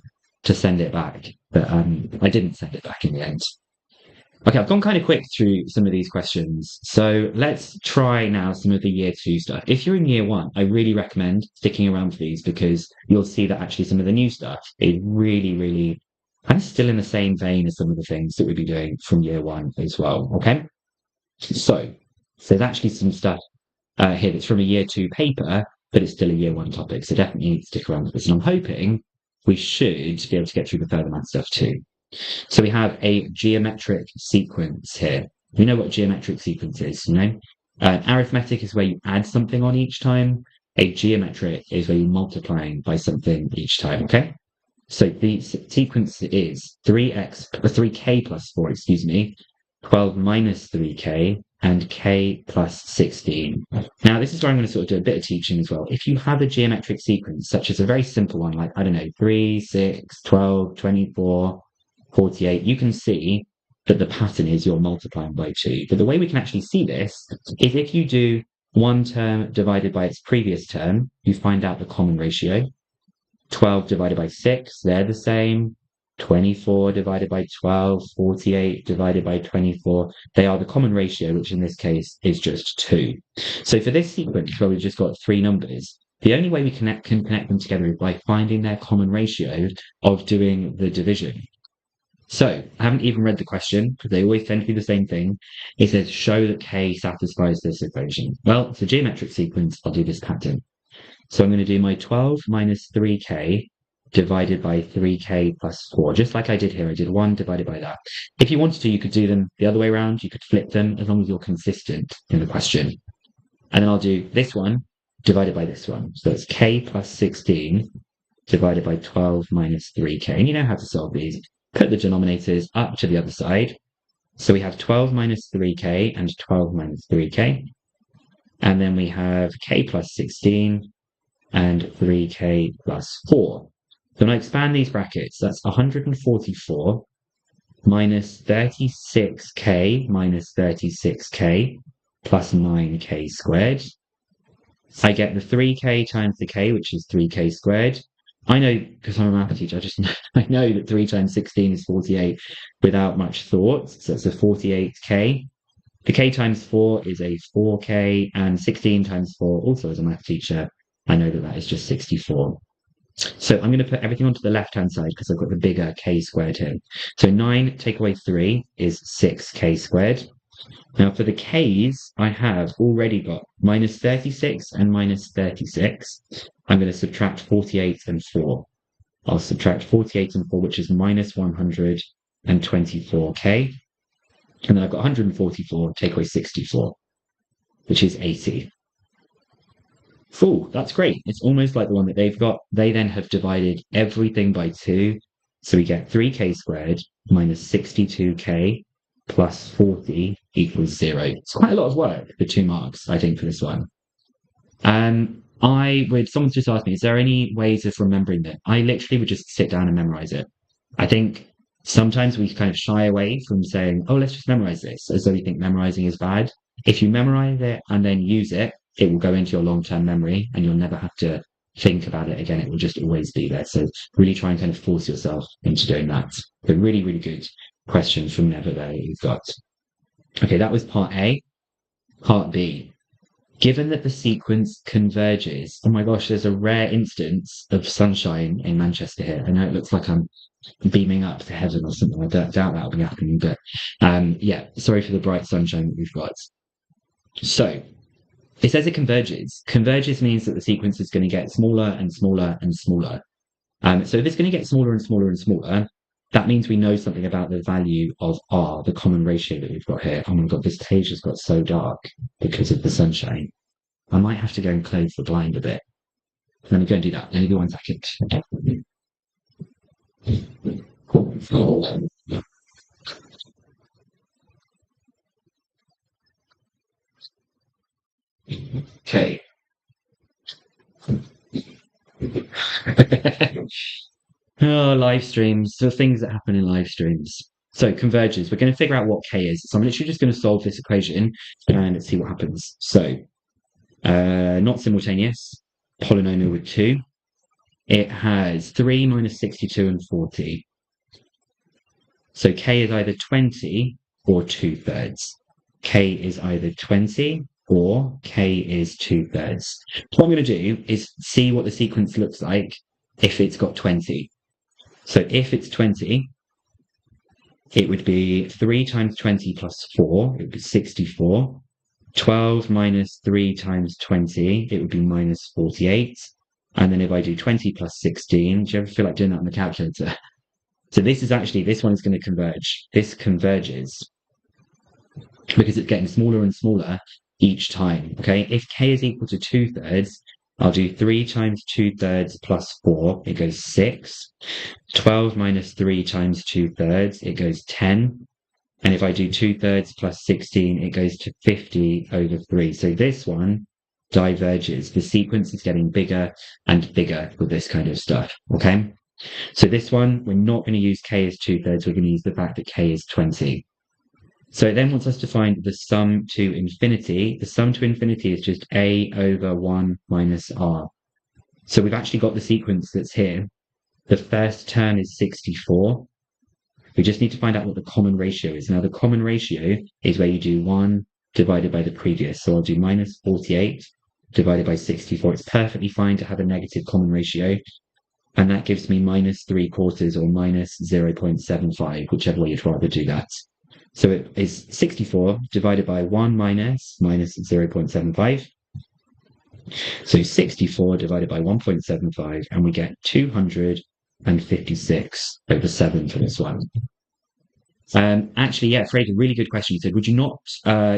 Speaker 1: to send it back, but I didn't send it back in the end. Okay, I've gone kind of quick through some of these questions. So let's try now some of the year 2 stuff. If you're in year 1, I really recommend sticking around for these because you'll see that actually some of the new stuff is really, really kind of still in the same vein as some of the things that we'll be doing from year 1 as well, okay? So there's actually some stuff here that's from a year 2 paper, but it's still a year 1 topic. So definitely stick around for this. And I'm hoping we should be able to get through the further math stuff too. So we have a geometric sequence here. We know what geometric sequence is, you know? Arithmetic is where you add something on each time. A geometric is where you're multiplying by something each time, okay? So the sequence is 3k plus 4, 12 minus 3k, and k plus 16. Now, this is where I'm going to sort of do a bit of teaching as well. If you have a geometric sequence, such as a very simple one, like, I don't know, 3, 6, 12, 24, 48, you can see that the pattern is you're multiplying by 2. But the way we can actually see this is if you do one term divided by its previous term, you find out the common ratio. 12 divided by 6, they're the same. 24 divided by 12, 48 divided by 24, they are the common ratio, which in this case is just 2. So for this sequence where we've just got 3 numbers, the only way we can connect them together is by finding their common ratio of doing the division. So I haven't even read the question because they always tend to be the same thing. It says, show that k satisfies this equation. Well, it's a geometric sequence. I'll do this pattern. So I'm going to do my 12 minus 3k divided by 3k plus 4, just like I did here. I did 1 divided by that. If you wanted to, you could do them the other way around. You could flip them as long as you're consistent in the question. And then I'll do this one divided by this one. So it's k plus 16 divided by 12 minus 3k. And you know how to solve these. Put the denominators up to the other side. So we have 12 minus 3k and 12 minus 3k. And then we have k plus 16 and 3k plus 4. So when I expand these brackets, that's 144 minus 36k minus 36k plus 9k squared. I get the 3k times the k, which is 3k squared. I know, because I'm a math teacher, I know that 3 times 16 is 48 without much thought. So it's a 48k. The k times 4 is a 4k, and 16 times 4, also as a math teacher, I know that that is just 64. So I'm going to put everything onto the left-hand side because I've got the bigger k squared here. So 9 take away 3 is 6k squared. Now for the k's, I have already got minus 36 and minus 36. I'm going to subtract 48 and 4. I'll subtract 48 and 4, which is minus 124k. And then I've got 144, take away 64, which is 80. Ooh, that's great. It's almost like the one that they've got. They then have divided everything by 2. So we get 3k squared minus 62k plus 40 equals 0. It's quite a lot of work for 2 marks, I think, for this one. Someone's just asked me, is there any ways of remembering that? I literally would just sit down and memorize it. I think sometimes we kind of shy away from saying, oh, let's just memorize this, as though we think memorizing is bad. If you memorize it and then use it, it will go into your long-term memory and you'll never have to think about it again. It will just always be there. So really try and kind of force yourself into doing that. But really, really good question from Never there you've got. Okay, that was part A. Part B. Given that the sequence converges, oh my gosh, there's a rare instance of sunshine in Manchester here. I know it looks like I'm beaming up to heaven or something. I doubt that'll be happening, but yeah, sorry for the bright sunshine that we've got. So it says it converges. Converges means that the sequence is going to get smaller and smaller and smaller. So if it's going to get smaller and smaller and smaller, that means we know something about the value of R, the common ratio that we've got here. Oh my God, this page has got so dark because of the sunshine. I might have to go and close the blind a bit. Let me go and do that. Only 1 second. Okay. Oh, live streams. The things that happen in live streams. So converges. We're going to figure out what k is. So I'm literally just going to solve this equation and let's see what happens. So not simultaneous. Polynomial with 2. It has 3 minus 62 and 40. So k is either 20 or 2/3. K is either 20 or k is 2/3. What I'm going to do is see what the sequence looks like if it's got 20. So if it's 20, it would be 3 times 20 plus 4, it would be 64. 12 minus 3 times 20, it would be minus 48. And then if I do 20 plus 16, do you ever feel like doing that on the calculator? So this one is going to converge. This converges because it's getting smaller and smaller each time, okay? If k is equal to 2/3, I'll do 3 times 2/3 plus 4, it goes 6. 12 minus 3 times 2/3, it goes 10. And if I do 2/3 plus 16, it goes to 50 over 3. So this one diverges. The sequence is getting bigger and bigger with this kind of stuff, okay? So this one, we're not going to use k as 2/3, we're going to use the fact that k is 20. So it then wants us to find the sum to infinity. The sum to infinity is just a over 1 minus r. So we've actually got the sequence that's here. The first term is 64. We just need to find out what the common ratio is. Now, the common ratio is where you do 1 divided by the previous. So I'll do minus 48 divided by 64. It's perfectly fine to have a negative common ratio. And that gives me minus 3/4 or minus 0.75, whichever way you'd rather do that. So it is 64 divided by 1 minus 0.75. So 64 divided by 1.75, and we get 200 and 56/7 for this one. Actually, yeah, Fraser, really good question. You said, would you not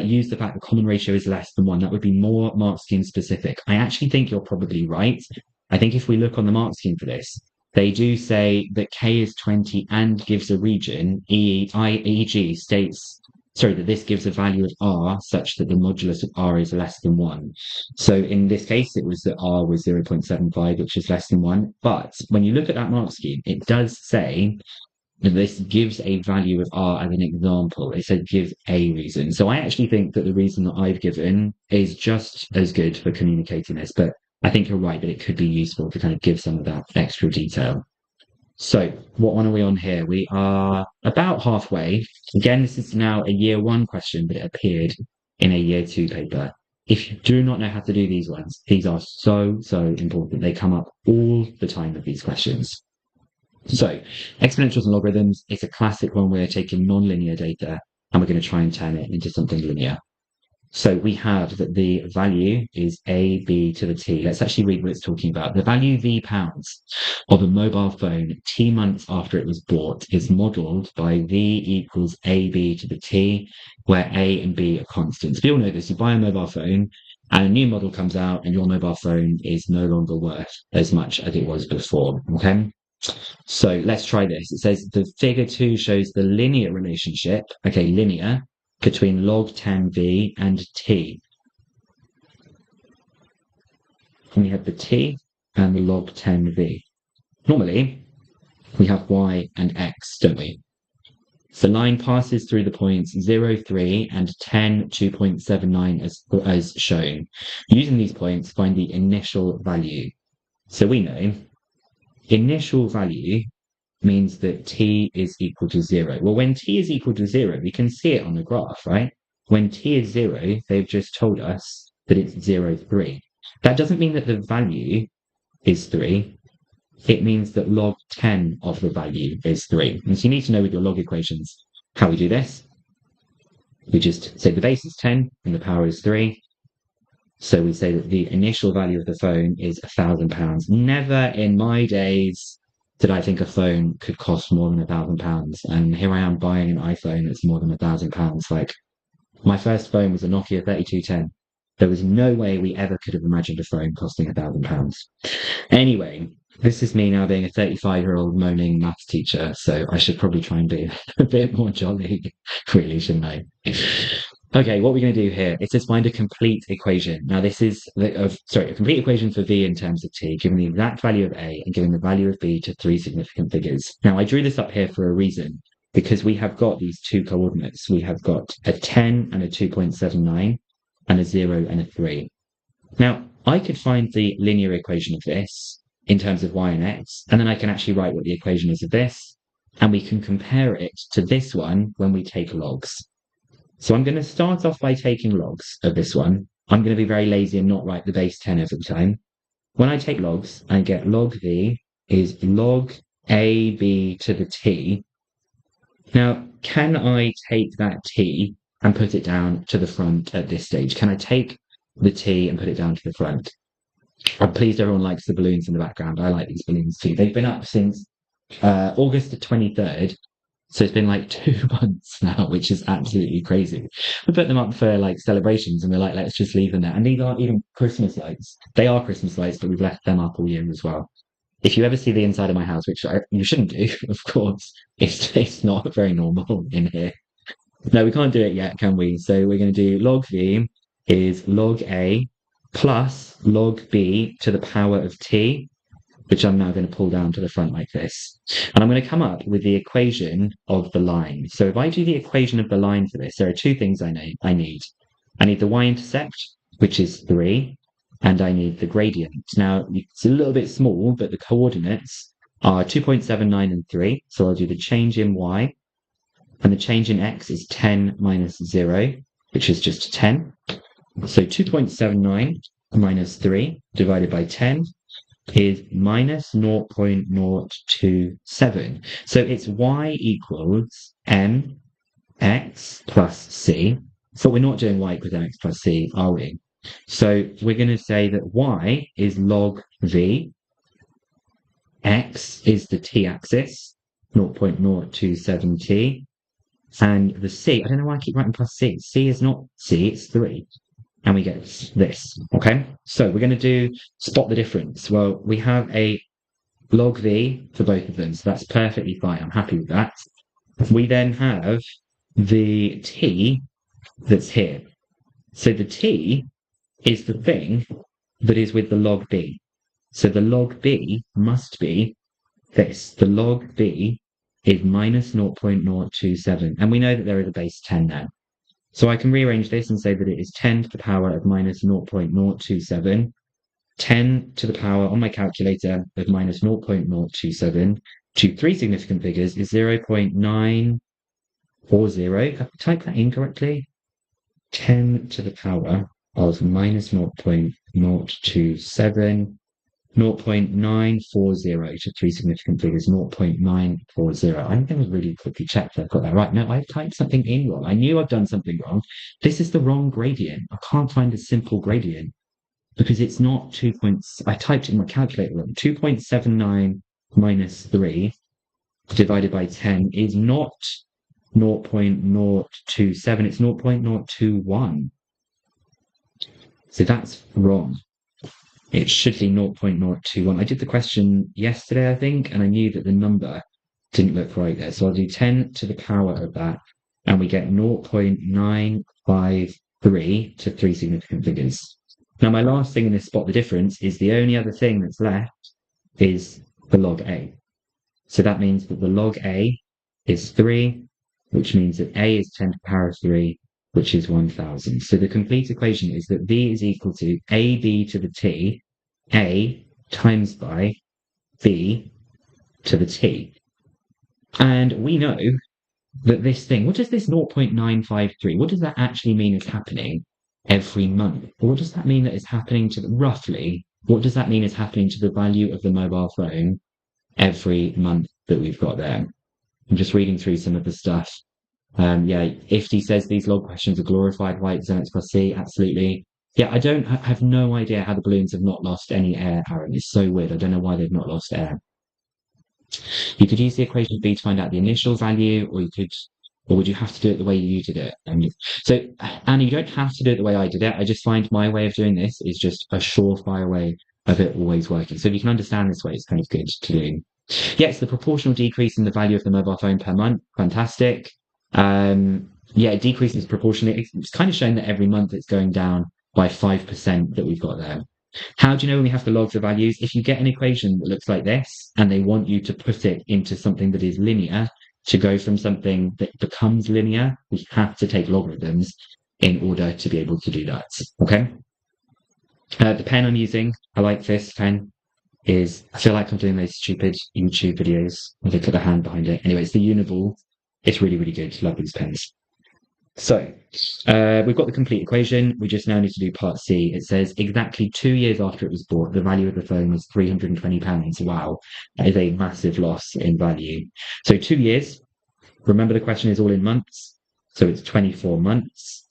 Speaker 1: use the fact the common ratio is less than 1? That would be more mark scheme specific. I actually think you're probably right. I think if we look on the mark scheme for this, they do say that K is 20 and gives a region, e.g. states, sorry, that this gives a value of R such that the modulus of R is less than 1. So in this case, it was that R was 0.75, which is less than 1. But when you look at that mark scheme, it does say this gives a value of R as an example. It said give a reason. So I actually think that the reason that I've given is just as good for communicating this, but I think you're right that it could be useful to kind of give some of that extra detail. So what one are we on here? We are about halfway. Again, this is now a year 1 question, but it appeared in a year 2 paper. If you do not know how to do these ones, these are so important. They come up all the time with these questions. So exponentials and logarithms is a classic one where we're taking non-linear data and we're going to try and turn it into something linear. So we have that the value is AB to the T. Let's actually read what it's talking about. The value V pounds of a mobile phone T months after it was bought is modeled by V equals AB to the T, where A and B are constants. We all know this. You buy a mobile phone and a new model comes out and your mobile phone is no longer worth as much as it was before. Okay. So let's try this. It says the figure 2 shows the linear relationship, okay, linear, between log 10v and t. And we have the t and the log 10v. Normally, we have y and x, don't we? The line passes through the points 0, 3 and 10, 2.79 as shown. Using these points, find the initial value. So we know initial value means that t is equal to 0. Well, when t is equal to 0, we can see it on the graph, right? When t is 0, they've just told us that it's 0, 3. That doesn't mean that the value is 3. It means that log 10 of the value is 3. And so you need to know with your log equations how we do this. We just say the base is 10 and the power is 3. So we say that the initial value of the phone is £1,000. Never in my days did I think a phone could cost more than £1,000. And here I am buying an iPhone that's more than £1,000. Like, my first phone was a Nokia 3210. There was no way we ever could have imagined a phone costing £1,000. Anyway, this is me now being a 35-year-old moaning maths teacher, so I should probably try and be a bit more jolly, really, shouldn't I? Okay, what we're going to do here is just find a complete equation. Now, this is a complete equation for v in terms of t, giving the exact value of a and giving the value of b to 3 significant figures. Now, I drew this up here for a reason, because we have got these 2 coordinates. We have got a 10 and a 2.79 and a 0 and a 3. Now, I could find the linear equation of this in terms of y and x, and then I can actually write what the equation is of this, and we can compare it to this one when we take logs. So I'm going to start off by taking logs of this one. I'm going to be very lazy and not write the base 10 every time. When I take logs, I get log v is log ab to the t. Now, can I take that t and put it down to the front at this stage? Can I take the t and put it down to the front? I'm pleased everyone likes the balloons in the background. I like these balloons too. They've been up since August the 23rd. So it's been like 2 months now, which is absolutely crazy. We put them up for like celebrations and we're like, let's just leave them there. And these aren't even Christmas lights. They are Christmas lights, but we've left them up all year as well. If you ever see the inside of my house, which you shouldn't do, of course, it's not very normal in here. No, we can't do it yet, can we? So we're going to do log v is log a plus log b to the power of t, which I'm now going to pull down to the front like this. And I'm going to come up with the equation of the line. So if I do the equation of the line for this, there are 2 things I need. I need the y-intercept, which is 3, and I need the gradient. Now, it's a little bit small, but the coordinates are 2.79 and 3. So I'll do the change in y, and the change in x is 10 minus 0, which is just 10. So 2.79 minus 3 divided by 10 is minus 0.027. So it's y equals mx plus c. So we're not doing y equals mx plus c, are we? So we're going to say that y is log v X is the t-axis, 0.027t. And the c, I don't know why I keep writing plus c. C is not c, it's 3. And we get this, okay? So we're going to do spot the difference. Well, we have a log v for both of them, so that's perfectly fine. I'm happy with that. We then have the t that's here. So the t is the thing that is with the log b. So the log b must be this. The log b is minus 0.027. And we know that there is a base 10 there. So I can rearrange this and say that it is 10 to the power of minus 0.027. 10 to the power on my calculator of minus 0.027 to three significant figures is 0.940. Have I typed that incorrectly? 10 to the power of minus 0.027, 0.940 to three significant figures, 0.940. I'm going to really quickly check that I've got that right. No, I've typed something in wrong. I knew I've done something wrong. This is the wrong gradient. I can't find a simple gradient because it's not 2 points. I typed in my calculator wrong. 2.79 minus 3 divided by 10 is not 0.027, it's 0.021. So that's wrong. It should be 0.021. I did the question yesterday, I think, and I knew that the number didn't look right there. So I'll do 10 to the power of that, and we get 0.953 to three significant figures. Now, my last thing in this spot the difference is the only other thing that's left is the log A. So that means that the log A is 3, which means that A is 10 to the power of 3, which is 1000. So the complete equation is that V is equal to AB to the T, A times by B to the T. And we know that this thing, what does this 0.953, what does that actually mean is happening every month? Or what does that mean that is happening to, roughly, what does that mean is happening to the value of the mobile phone every month that we've got there? I'm just reading through some of the stuff. Ifty says these log questions are glorified. Why it's x plus c? Absolutely. Yeah, I have no idea how the balloons have not lost any air, Aaron. It's so weird. I don't know why they've not lost air. You could use the equation B to find out the initial value, or would you have to do it the way you did it? So, Anna, you don't have to do it the way I did it. I just find my way of doing this is just a surefire way of it always working. So if you can understand this way, it's kind of good to do. Yes, the proportional decrease in the value of the mobile phone per month. Fantastic. It decreases proportionally. It's kind of showing that every month it's going down by 5% that we've got there. How do you know when we have to log the values? If you get an equation that looks like this, and they want you to put it into something that is linear, to go from something that becomes linear, we have to take logarithms in order to be able to do that. Okay? The pen I'm using, I like this pen. I feel like I'm doing those stupid YouTube videos where they put a hand behind it. Anyway, it's the Uniball. It's really, really good. Love these pens. So we've got the complete equation. We just now need to do part C. It says exactly 2 years after it was bought, the value of the phone was £320. Wow, that is a massive loss in value. So 2 years. Remember, the question is all in months. So it's 24 months.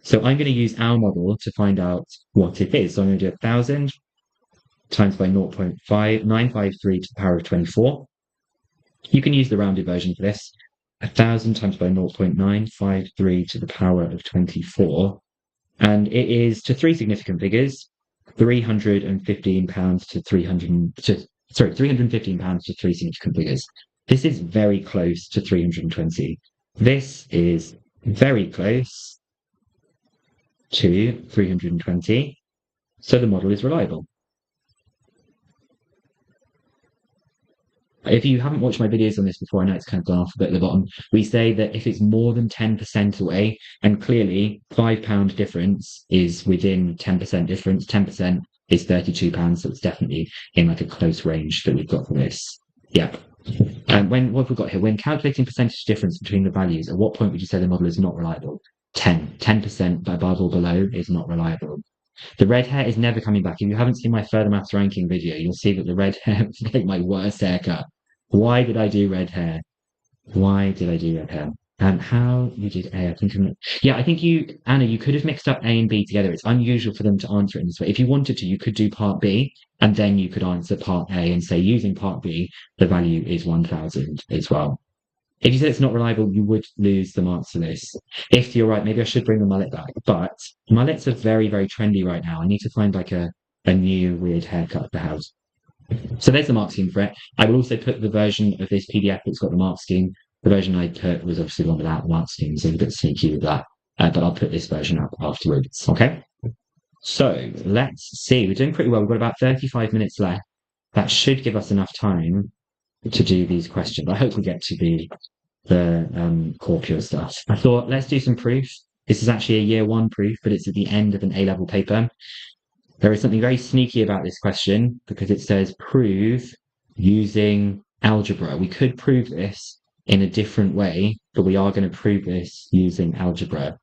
Speaker 1: So I'm going to use our model to find out what it is. So I'm going to do 1,000 times by 0.953 to the power of 24. You can use the rounded version for this. 1,000 times by 0.953 to the power of 24. And it is to three significant figures, £315 to £315 to three significant figures. This is very close to 320. This is very close to 320. So the model is reliable. If you haven't watched my videos on this before, I know it's kind of gone off a bit at the bottom. We say that if it's more than 10% away, and clearly £5 difference is within 10% difference, 10% is £32, so it's definitely in like a close range that we've got for this. Yeah. What have we got here? When calculating percentage difference between the values, at what point would you say the model is not reliable? 10% above or below is not reliable. The red hair is never coming back. If you haven't seen my further maths ranking video, you'll see that the red hair is like my worst haircut. Why did I do red hair? Why did I do red hair? How you did A, I think I think Anna, you could have mixed up A and B together. It's unusual for them to answer it in this way. If you wanted to, you could do part B, and then you could answer part A and say, using part B, the value is 1000 as well. If you said it's not reliable, you would lose the marks for this. If you're right, maybe I should bring the mullet back. But mullets are very, very trendy right now. I need to find like a new weird haircut to have. So there's the mark scheme for it. I will also put the version of this PDF that's got the mark scheme. The version I put was obviously one without the mark scheme, so I'm a bit sneaky with that. But I'll put this version up afterwards. Okay. So let's see. We're doing pretty well. We've got about 35 minutes left. That should give us enough time to do these questions. I hope we get to the core pure stuff. I thought let's do some proof. This is actually a year one proof, but it's at the end of an A-level paper. There is something very sneaky about this question because it says prove using algebra. We could prove this in a different way, but we are going to prove this using algebra.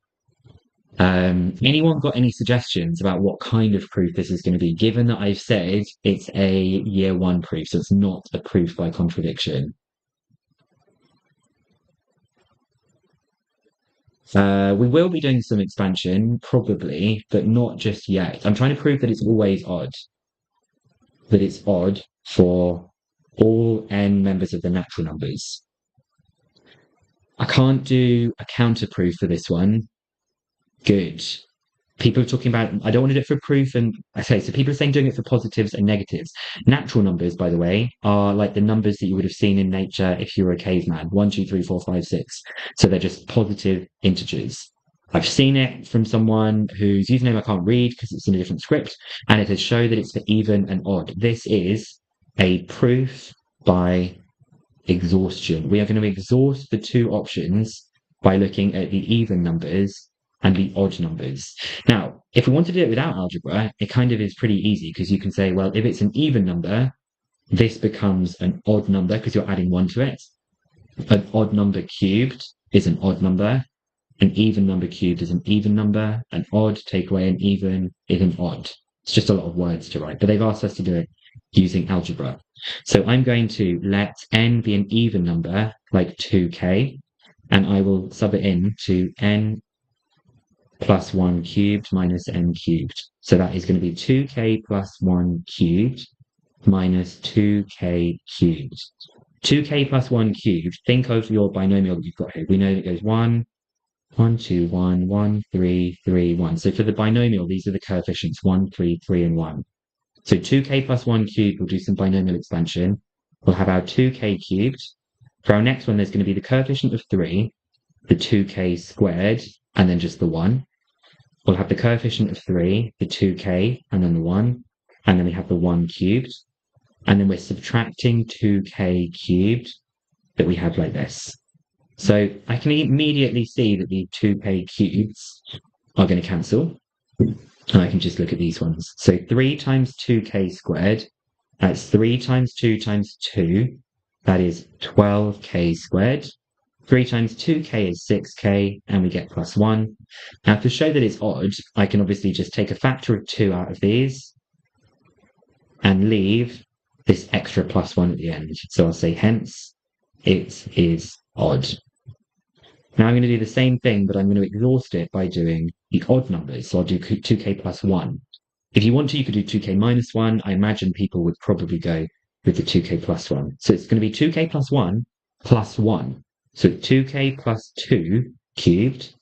Speaker 1: Anyone got any suggestions about what kind of proof this is going to be? Given that I've said it's a year one proof, so it's not a proof by contradiction. We will be doing some expansion, probably, but not just yet. I'm trying to prove that it's always odd. That it's odd for all n members of the natural numbers. I can't do a counter proof for this one. Good. People are talking about, I don't want to do it for proof. And okay, so people are saying doing it for positives and negatives. Natural numbers, by the way, are like the numbers that you would have seen in nature if you were a caveman. 1, 2, 3, 4, 5, 6. So they're just positive integers. I've seen it from someone whose username I can't read because it's in a different script, and it has shown that it's for even and odd. This is a proof by exhaustion. We are going to exhaust the two options by looking at the even numbers and the odd numbers. Now, if we want to do it without algebra, it kind of is pretty easy because you can say, well, if it's an even number, this becomes an odd number because you're adding 1 to it. An odd number cubed is an odd number. An even number cubed is an even number. An odd, take away an even, is an odd. It's just a lot of words to write, but they've asked us to do it using algebra. So I'm going to let n be an even number, like 2k, and I will sub it in to n plus 1 cubed minus n cubed. So that is going to be 2k plus 1 cubed minus 2k cubed. 2k plus 1 cubed, think of your binomial that you've got here. We know that it goes 1, 1, 2, 1, 1, 3, 3, 1. So for the binomial, these are the coefficients 1, 3, 3, and 1. So 2k plus 1 cubed, we'll do some binomial expansion. We'll have our 2k cubed. For our next one, there's going to be the coefficient of 3, the 2k squared, and then just the 1. We'll have the coefficient of 3, the 2k, and then the 1. And then we have the 1 cubed. And then we're subtracting 2k cubed that we have like this. So I can immediately see that the 2k cubes are going to cancel. And I can just look at these ones. So 3 times 2k squared, that's 3 times 2 times 2. That is 12k squared. 3 times 2k is 6k, and we get plus 1. Now, to show that it's odd, I can obviously just take a factor of 2 out of these and leave this extra plus 1 at the end. So I'll say, hence, it is odd. Now I'm going to do the same thing, but I'm going to exhaust it by doing the odd numbers. So I'll do 2k plus 1. If you want to, you could do 2k minus 1. I imagine people would probably go with the 2k plus 1. So it's going to be 2k plus 1 plus 1. So 2k plus 2 cubed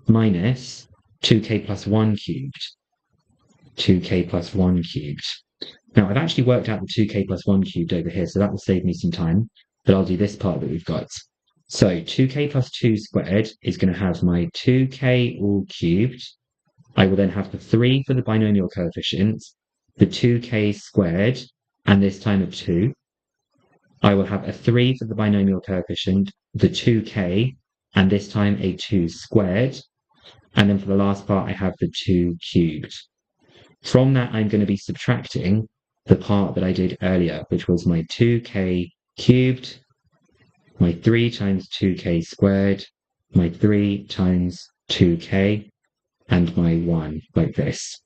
Speaker 1: minus 2k plus 1 cubed. 2k plus 1 cubed. Now, I've actually worked out the 2k plus 1 cubed over here, so that will save me some time. But I'll do this part that we've got. So 2k plus 2 squared is going to have my 2k all cubed. I will then have the 3 for the binomial coefficient, the 2k squared, and this time a 2. I will have a 3 for the binomial coefficient, the 2k, and this time a 2 squared. And then for the last part, I have the 2 cubed. From that, I'm going to be subtracting the part that I did earlier, which was my 2k cubed, my 3 times 2k squared, my 3 times 2k, and my 1, like this.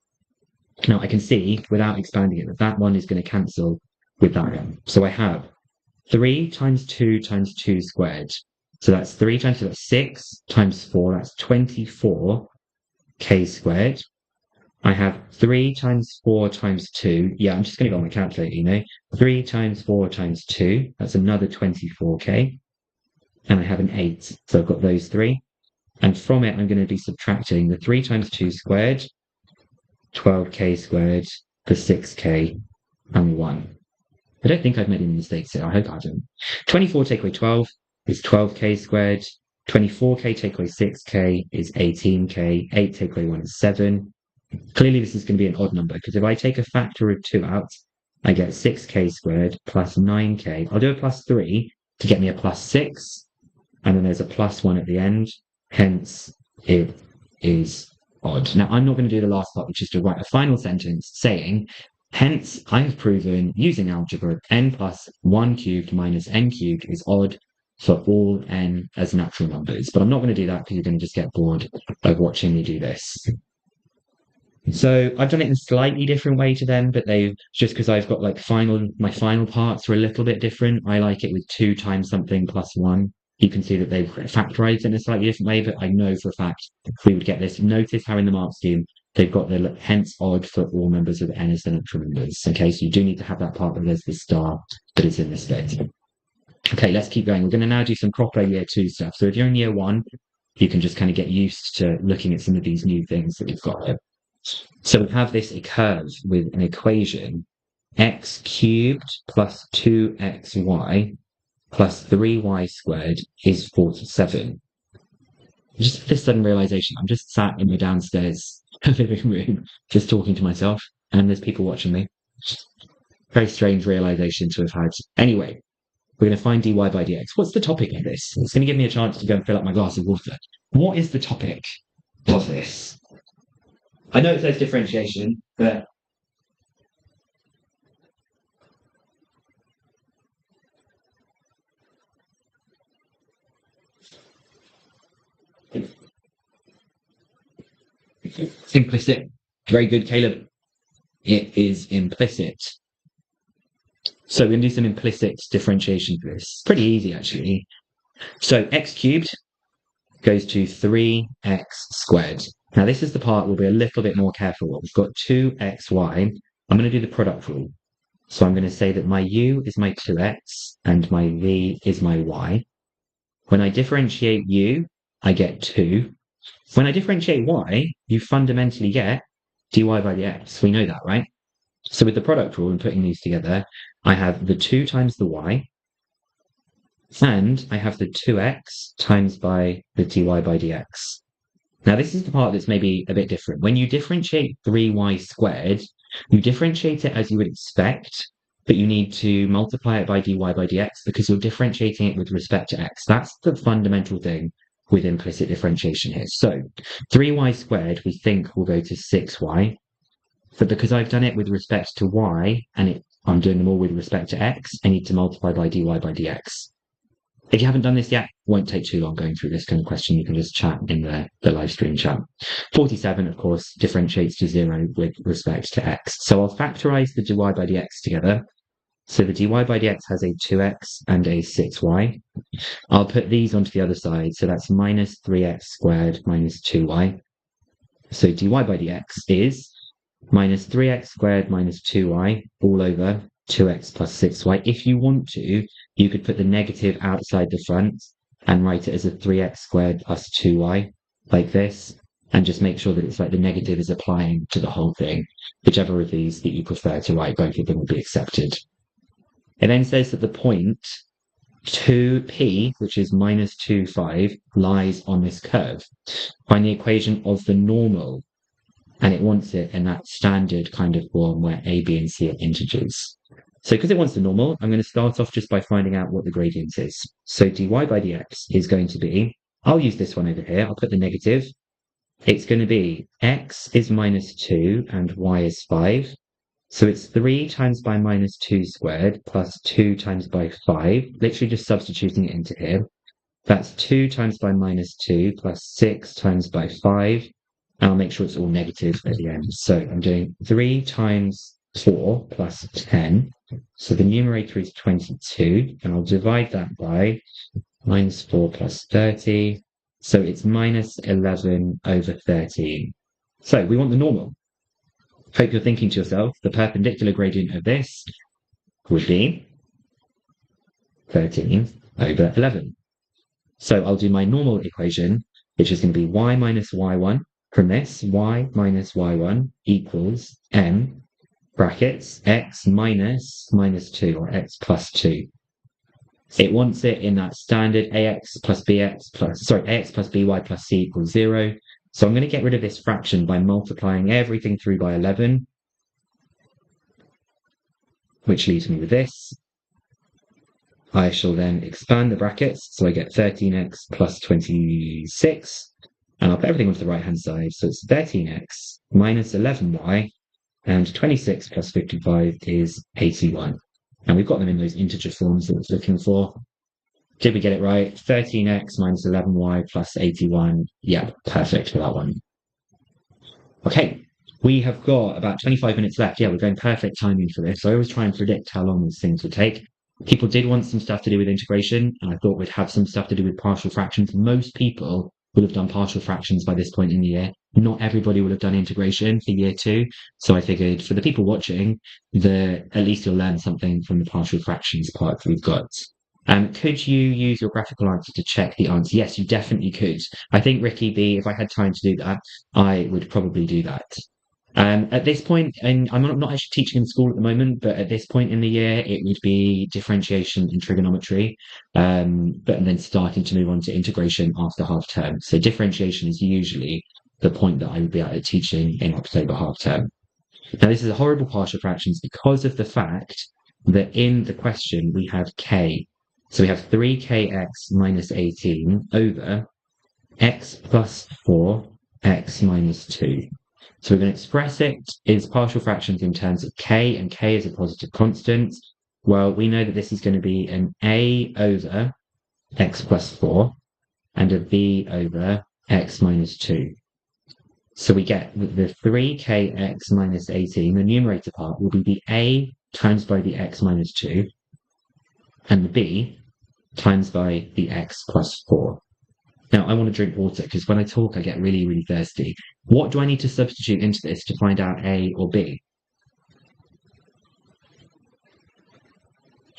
Speaker 1: Now I can see, without expanding it, that that one is going to cancel with that one. So I have 3 times 2 times 2 squared. So that's 3 times, so that's 6 times 4, that's 24k squared. I have 3 times 4 times 2. Yeah, I'm just going to go on my calculator, 3 times 4 times 2, that's another 24k. And I have an 8, so I've got those three. And from it, I'm going to be subtracting the 3 times 2 squared, 12k squared, the 6k, and 1. I don't think I've made any mistakes here. I hope I haven't. 24 take away 12 is 12k squared. 24k take away 6k is 18k. 8 take away 1 is 7. Clearly, this is going to be an odd number because if I take a factor of 2 out, I get 6k squared plus 9k. I'll do a plus 3 to get me a plus 6. And then there's a plus 1 at the end. Hence, it is odd. Now, I'm not going to do the last part, which is to write a final sentence saying, hence, I have proven using algebra n plus 1 cubed minus n cubed is odd for all n as natural numbers. But I'm not going to do that because you're going to just get bored of watching me do this. So I've done it in a slightly different way to them, but they've just because I've got like my final parts are a little bit different. I like it with 2 times something plus 1. You can see that they've factorized in a slightly different way, but I know for a fact we would get this. Notice how in the mark scheme, they've got the hence odd for all members of n as the natural numbers. Okay, so you do need to have that part where there's the star that is in this bit. Okay, let's keep going. We're going to now do some proper year 2 stuff. So if you're in year 1, you can just kind of get used to looking at some of these new things that we've got here. So we have this curve with an equation x cubed plus 2xy plus 3y squared is 47. Just this sudden realization, I'm just sat in the downstairs living room, just talking to myself, and there's people watching me. Very strange realization to have had. Anyway, we're going to find dy by dx. What's the topic of this? It's going to give me a chance to go and fill up my glass of water. What is the topic of this? I know it says differentiation, but it's implicit. Very good, Caleb. It is implicit. So we're going to do some implicit differentiation for this. Pretty easy, actually. So x cubed goes to 3x squared. Now, this is the part we'll be a little bit more careful with. We've got 2xy. I'm going to do the product rule. So I'm going to say that my u is my 2x and my v is my y. When I differentiate u, I get 2. When I differentiate y, you fundamentally get dy by dx. We know that, right? So with the product rule and putting these together, I have the 2 times the y, and I have the 2x times by the dy by dx. Now, this is the part that's maybe a bit different. When you differentiate 3y squared, you differentiate it as you would expect, but you need to multiply it by dy by dx because you're differentiating it with respect to x. That's the fundamental thing with implicit differentiation here. So 3y squared, we think will go to 6y, but because I've done it with respect to y, and I'm doing them all with respect to x, I need to multiply by dy by dx. If you haven't done this yet, it won't take too long going through this kind of question. You can just chat in the live stream chat. 47, of course, differentiates to 0 with respect to x. So I'll factorize the dy by dx together. So the dy by dx has a 2x and a 6y. I'll put these onto the other side. So that's minus 3x squared minus 2y. So dy by dx is minus 3x squared minus 2y all over 2x plus 6y. If you want to, you could put the negative outside the front and write it as a 3x squared plus 2y, like this, and just make sure that it's like the negative is applying to the whole thing. Whichever of these that you prefer to write, both of them will be accepted. It then says that the point 2p, which is minus 2, 5, lies on this curve. Find the equation of the normal, and it wants it in that standard kind of form where a, b, and c are integers. So because it wants the normal, I'm going to start off just by finding out what the gradient is. So dy by dx is going to be, I'll use this one over here, I'll put the negative. It's going to be x is minus 2 and y is 5. So it's 3 times by minus 2 squared plus 2 times by 5, literally just substituting it into here. That's 2 times by minus 2 plus 6 times by 5. And I'll make sure it's all negative at the end. So I'm doing 3 times 4 plus 10. So the numerator is 22, and I'll divide that by minus 4 plus 30. So it's minus 11 over 13. So we want the normal. Hope you're thinking to yourself, the perpendicular gradient of this would be 13 over 11. So I'll do my normal equation, which is going to be y minus y1 from this, y minus y1 equals m brackets x minus 2 or x plus 2. It wants it in that standard ax plus by plus c equals 0. So I'm going to get rid of this fraction by multiplying everything through by 11, which leaves me with this. I shall then expand the brackets, so I get 13x plus 26, and I'll put everything onto the right-hand side. So it's 13x minus 11y, and 26 plus 55 is 81. And we've got them in those integer forms that I was looking for. Did we get it right? 13x minus 11y plus 81. Yeah, perfect for that one. Okay, we have got about 25 minutes left. Yeah, we're going perfect timing for this. So I always try and predict how long these things would take. People did want some stuff to do with integration, and I thought we'd have some stuff to do with partial fractions. Most people will have done partial fractions by this point in the year. Not everybody will have done integration for year 2. So I figured for the people watching, at least you'll learn something from the partial fractions part that we've got. Could you use your graphical answer to check the answer? Yes, you definitely could. I think, Ricky B, if I had time to do that, I would probably do that. At this point, and I'm not actually teaching in school at the moment, but at this point in the year, it would be differentiation in trigonometry, but then starting to move on to integration after half term. So differentiation is usually the point that I would be at teaching in October half term. Now, this is a horrible partial fractions because of the fact that in the question we have k. So we have 3kx minus 18 over x plus 4, x minus 2. So we're going to express it as partial fractions in terms of k, and k is a positive constant. Well, we know that this is going to be an a over x plus 4 and a b over x minus 2. So we get the 3kx minus 18, the numerator part will be the a times by the x minus 2, and the b times by the x plus 4. Now, I want to drink water because when I talk, I get really, really thirsty. What do I need to substitute into this to find out A or B?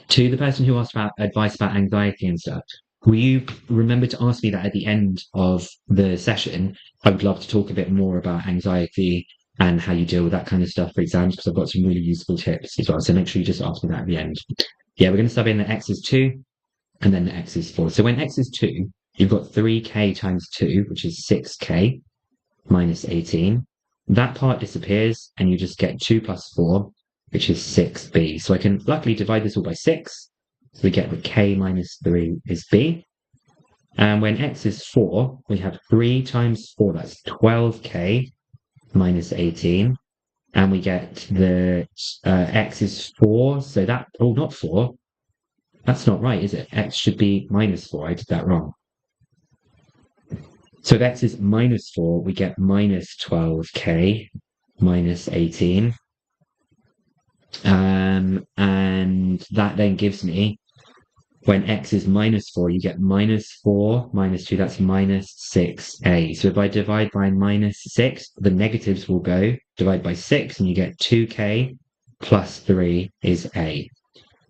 Speaker 1: To the person who asked about advice about anxiety and stuff, will you remember to ask me that at the end of the session? I would love to talk a bit more about anxiety and how you deal with that kind of stuff for exams, because I've got some really useful tips as well. So make sure you just ask me that at the end. Yeah, we're going to sub in the x is 2 and then the x is 4. So when x is 2, you've got 3k times 2, which is 6k minus 18. That part disappears, and you just get 2 plus 4, which is 6b. So I can luckily divide this all by 6. So we get that k minus 3 is b. And when x is 4, we have 3 times 4, that's 12k minus 18. And we get the x is 4, so that, oh, not 4. That's not right, is it? X should be minus 4. I did that wrong. So if x is minus 4, we get minus 12k minus 18. And that then gives me, when x is minus 4, you get minus 4 minus 2, that's minus 6a. So if I divide by minus 6, the negatives will go. Divide by 6, and you get 2k plus 3 is a.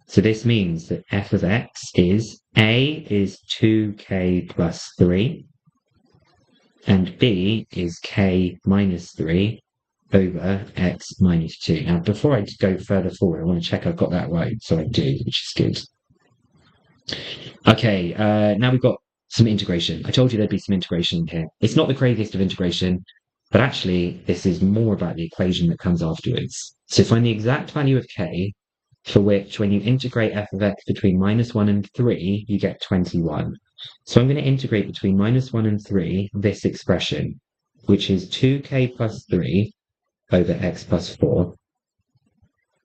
Speaker 1: So this means that f of x is a is 2k plus 3, and b is k minus 3 over x minus 2. Now, before I go further forward, I want to check I've got that right. So I do, which is good. Okay, now we've got some integration. I told you there'd be some integration here. It's not the craziest of integration, but actually this is more about the equation that comes afterwards. So find the exact value of k, for which when you integrate f of x between minus 1 and 3, you get 21. So I'm going to integrate between minus 1 and 3 this expression, which is 2k plus 3 over x plus 4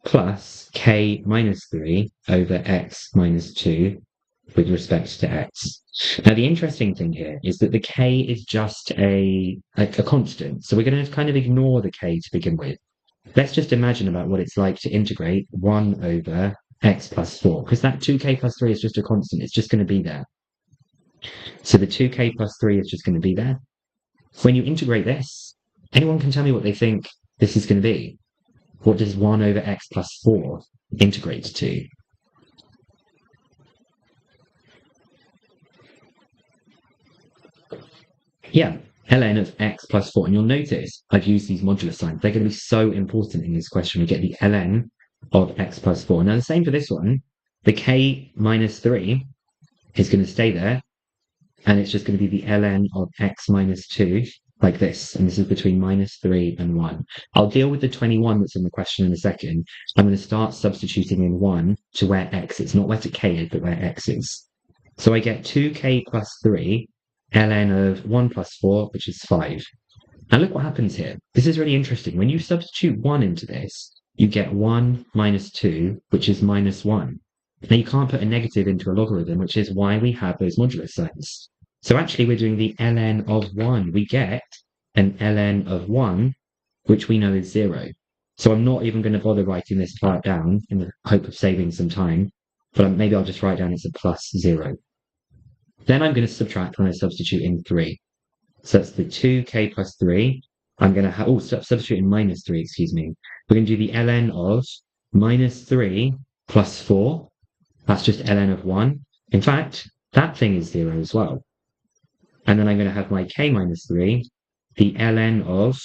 Speaker 1: plus k minus 3 over x minus 2 with respect to x. Now, the interesting thing here is that the k is just a constant. So we're going to kind of ignore the k to begin with. Let's just imagine about what it's like to integrate 1 over x plus 4, because that 2k plus 3 is just a constant. It's just going to be there. So the 2k plus 3 is just going to be there. When you integrate this, anyone can tell me what they think this is going to be. What does 1 over x plus 4 integrate to? Yeah, ln of x plus 4. And you'll notice I've used these modulus signs. They're going to be so important in this question. We get the ln of x plus 4. Now, the same for this one. The k minus 3 is going to stay there. And it's just going to be the ln of x minus 2, like this. And this is between minus 3 and 1. I'll deal with the 21 that's in the question in a second. I'm going to start substituting in 1 to where x is. Not where k is, but where x is. So I get 2k plus 3, ln of 1 plus 4, which is 5. Now look what happens here. This is really interesting. When you substitute 1 into this, you get 1 minus 2, which is minus 1. Now you can't put a negative into a logarithm, which is why we have those modulus signs. So actually we're doing the ln of 1. We get an ln of 1, which we know is 0. So I'm not even going to bother writing this part down in the hope of saving some time, but maybe I'll just write down it's a plus 0. Then I'm going to subtract when I substitute in 3. So that's the 2k plus 3. I'm going to have, substitute in minus 3, excuse me. We're going to do the ln of minus 3 plus 4. That's just ln of 1. In fact, that thing is 0 as well. And then I'm going to have my k minus 3, the ln of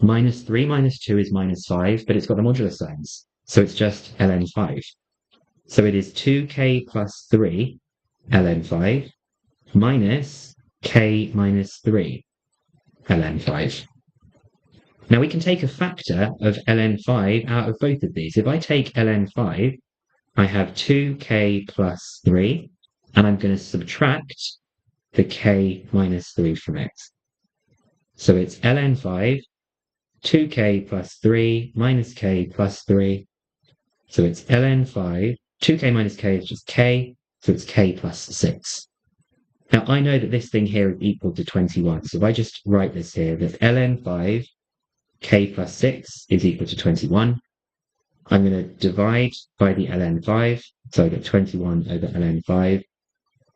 Speaker 1: minus 3 minus 2 is minus 5, but it's got the modulus signs. So it's just ln 5. So it is 2k plus 3 ln 5 minus k minus 3 ln 5. Now we can take a factor of ln 5 out of both of these. If I take ln 5, I have 2k plus 3, and I'm going to subtract the k minus 3 from it. So it's ln 5, 2k plus 3 minus k plus 3. So it's ln 5, 2k minus k is just k, so it's k plus 6. Now I know that this thing here is equal to 21. So if I just write this here, that ln 5, k plus 6 is equal to 21. I'm going to divide by the ln 5, so I get 21 over ln 5.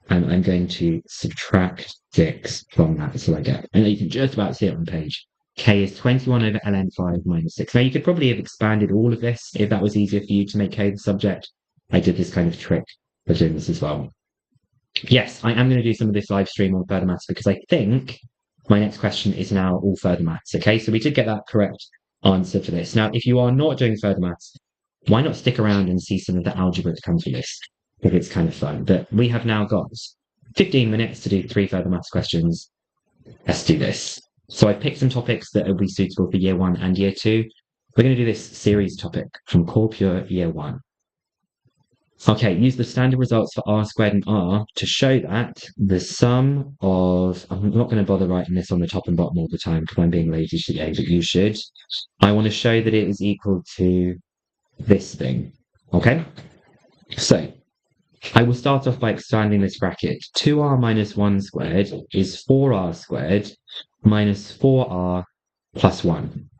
Speaker 1: And I'm going to subtract 6 from that. So I get, and you can just about see it on the page. K is 21 over ln 5 minus 6. Now you could probably have expanded all of this if that was easier for you to make K the subject. I did this kind of trick for doing this as well. Yes, I am going to do some of this live stream on further maths because I think my next question is now all further maths. Okay, so we did get that correct answer for this. Now, if you are not doing further maths, why not stick around and see some of the algebra that comes with this? If it's kind of fun. But we have now got 15 minutes to do 3 further maths questions. Let's do this. So I've picked some topics that will be suitable for year 1 and year 2. We're going to do this series topic from Core Pure year 1. Okay, use the standard results for r squared and r to show that the sum of, I'm not going to bother writing this on the top and bottom all the time because I'm being lazy today, but you should. I want to show that it is equal to this thing. Okay? So I will start off by expanding this bracket. 2r minus 1 squared is 4r squared minus 4r plus 1.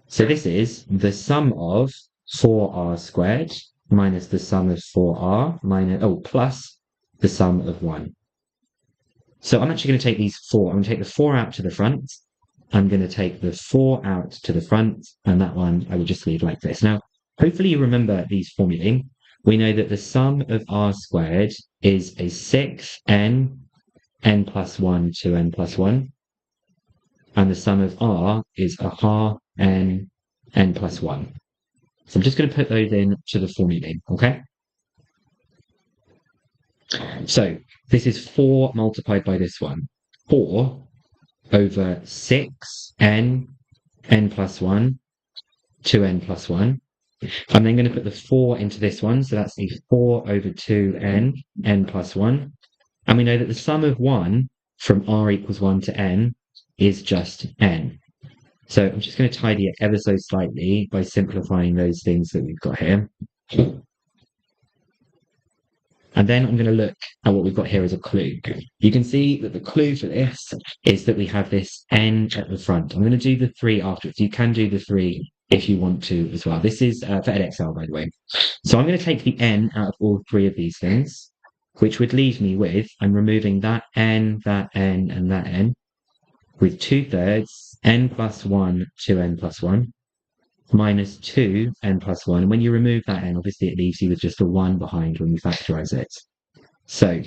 Speaker 1: So this is the sum of 4r squared minus the sum of 4r plus the sum of 1. So I'm actually going to take these 4. I'm going to take the 4 out to the front. I'm going to take the 4 out to the front, and that one I will just leave like this. Now, hopefully you remember these formulae. We know that the sum of r squared is a 6n, n plus 1 to n plus 1. And the sum of r is a r, n, n plus 1. So I'm just going to put those in to the formulae, okay? So this is 4 multiplied by this one. 4 over 6n, n plus 1 to n plus 1. I'm then going to put the 4 into this one, so that's the 4 over 2n, n plus 1. And we know that the sum of 1 from r equals 1 to n is just n. So I'm just going to tidy it ever so slightly by simplifying those things that we've got here. And then I'm going to look at what we've got here as a clue. You can see that the clue for this is that we have this n at the front. I'm going to do the 3 afterwards. You can do the 3 if you want to as well. This is for EdXL, by the way. So I'm going to take the n out of all 3 of these things. which would leave me with, I'm removing that n, and that n, with 2/3 n plus 1 2n plus 1 minus 2n plus 1. And when you remove that n, obviously it leaves you with just a 1 behind when you factorize it. So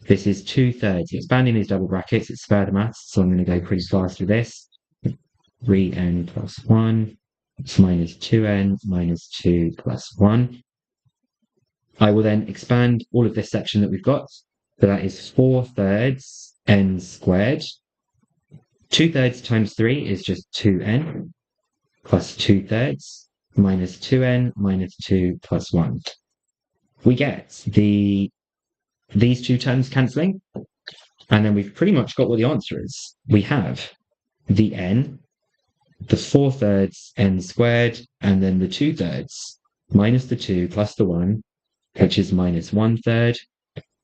Speaker 1: this is 2/3. Expanding these double brackets, it's spare the maths, so I'm going to go pretty fast with this. 3n plus 1 minus 2n minus 2 plus 1. I will then expand all of this section that we've got. So that is 4/3 n squared. 2/3 times 3 is just 2n plus 2/3 minus 2n minus 2 plus 1. We get these two terms cancelling, and then we've pretty much got what the answer is. We have the n, the 4/3 n squared, and then the 2/3 minus the 2 plus the 1, which is minus 1/3.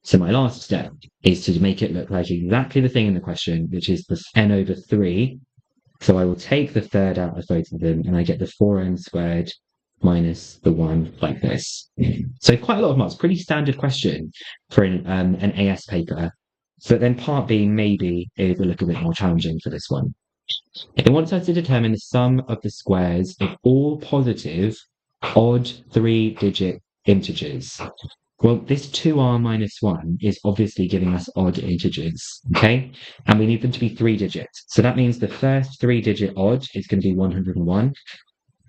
Speaker 1: So my last step is to make it look like exactly the thing in the question, which is the n over 3. So I will take the third out of both of them, and I get the 4n squared minus the 1 like this. So quite a lot of marks, pretty standard question for an AS paper. But then part B maybe is a little bit more challenging for this one. It wants us to determine the sum of the squares of all positive odd 3-digit integers. Well, this 2r minus 1 is obviously giving us odd integers, okay? And we need them to be 3-digit. So that means the first 3-digit odd is going to be 101,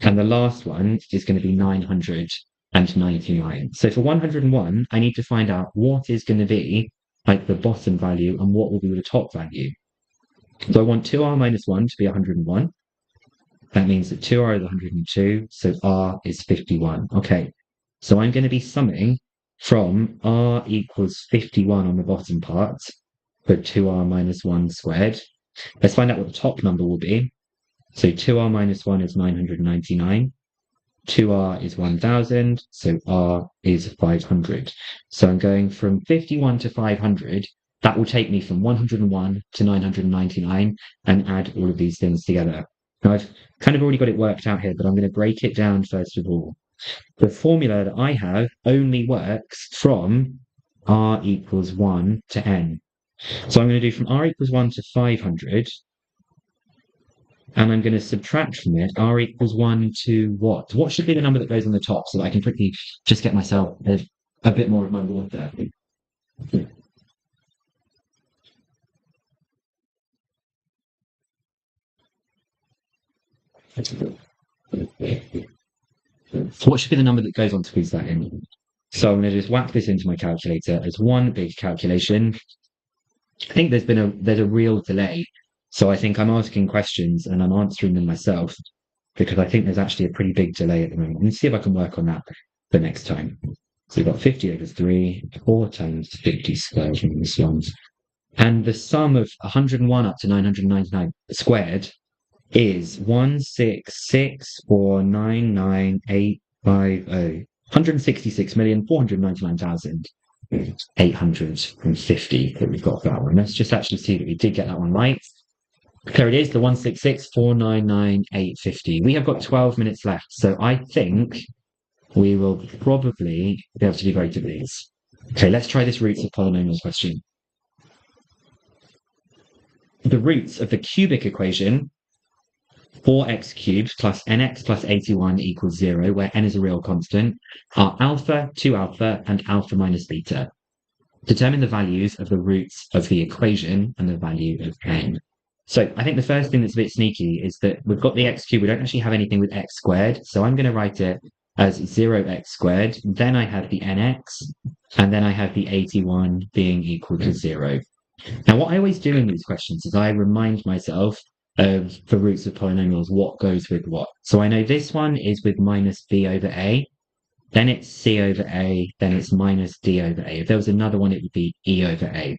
Speaker 1: and the last one is going to be 999. So for 101, I need to find out what is going to be like the bottom value and what will be the top value. So I want 2r minus 1 to be 101. That means that 2r is 102, so r is 51. Okay, so I'm going to be summing from r equals 51 on the bottom part for 2r minus 1 squared. Let's find out what the top number will be. So 2r minus 1 is 999. 2r is 1000, so r is 500. So I'm going from 51 to 500. That will take me from 101 to 999 and add all of these things together. Now I've kind of already got it worked out here, but I'm going to break it down first of all. The formula that I have only works from r equals 1 to n. So I'm going to do from r equals 1 to 500, and I'm going to subtract from it r equals 1 to what? What should be the number that goes on the top so that I can quickly just get myself a bit more of my water? What should be the number that goes on to squeeze that in? So I'm going to just whack this into my calculator as one big calculation. I think there's a real delay. So I think I'm asking questions and I'm answering them myself because I think there's actually a pretty big delay at the moment. Let's see if I can work on that for next time. So we've got 50 over 3, 4 times 50 squared from this one. And the sum of 101 up to 999 squared is 166,499,850. 166,499,850 that we've got for that one. Let's just actually see that we did get that one right. There it is, the 166,499,850. We have got 12 minutes left, so I think we will probably be able to do both of these. Okay, let's try this roots of polynomials question. The roots of the cubic equation 4x cubed plus nx plus 81 equals 0, where n is a real constant, are alpha, 2 alpha, and alpha minus beta. Determine the values of the roots of the equation and the value of n. So I think the first thing that's a bit sneaky is that we've got the x cubed, we don't actually have anything with x squared, so I'm going to write it as 0x squared, then I have the nx, and then I have the 81 being equal to 0. Now what I always do in these questions is I remind myself of the roots of polynomials, what goes with what. So I know this one is with minus b over a, then it's c over a, then it's minus d over a. If there was another one, it would be e over a.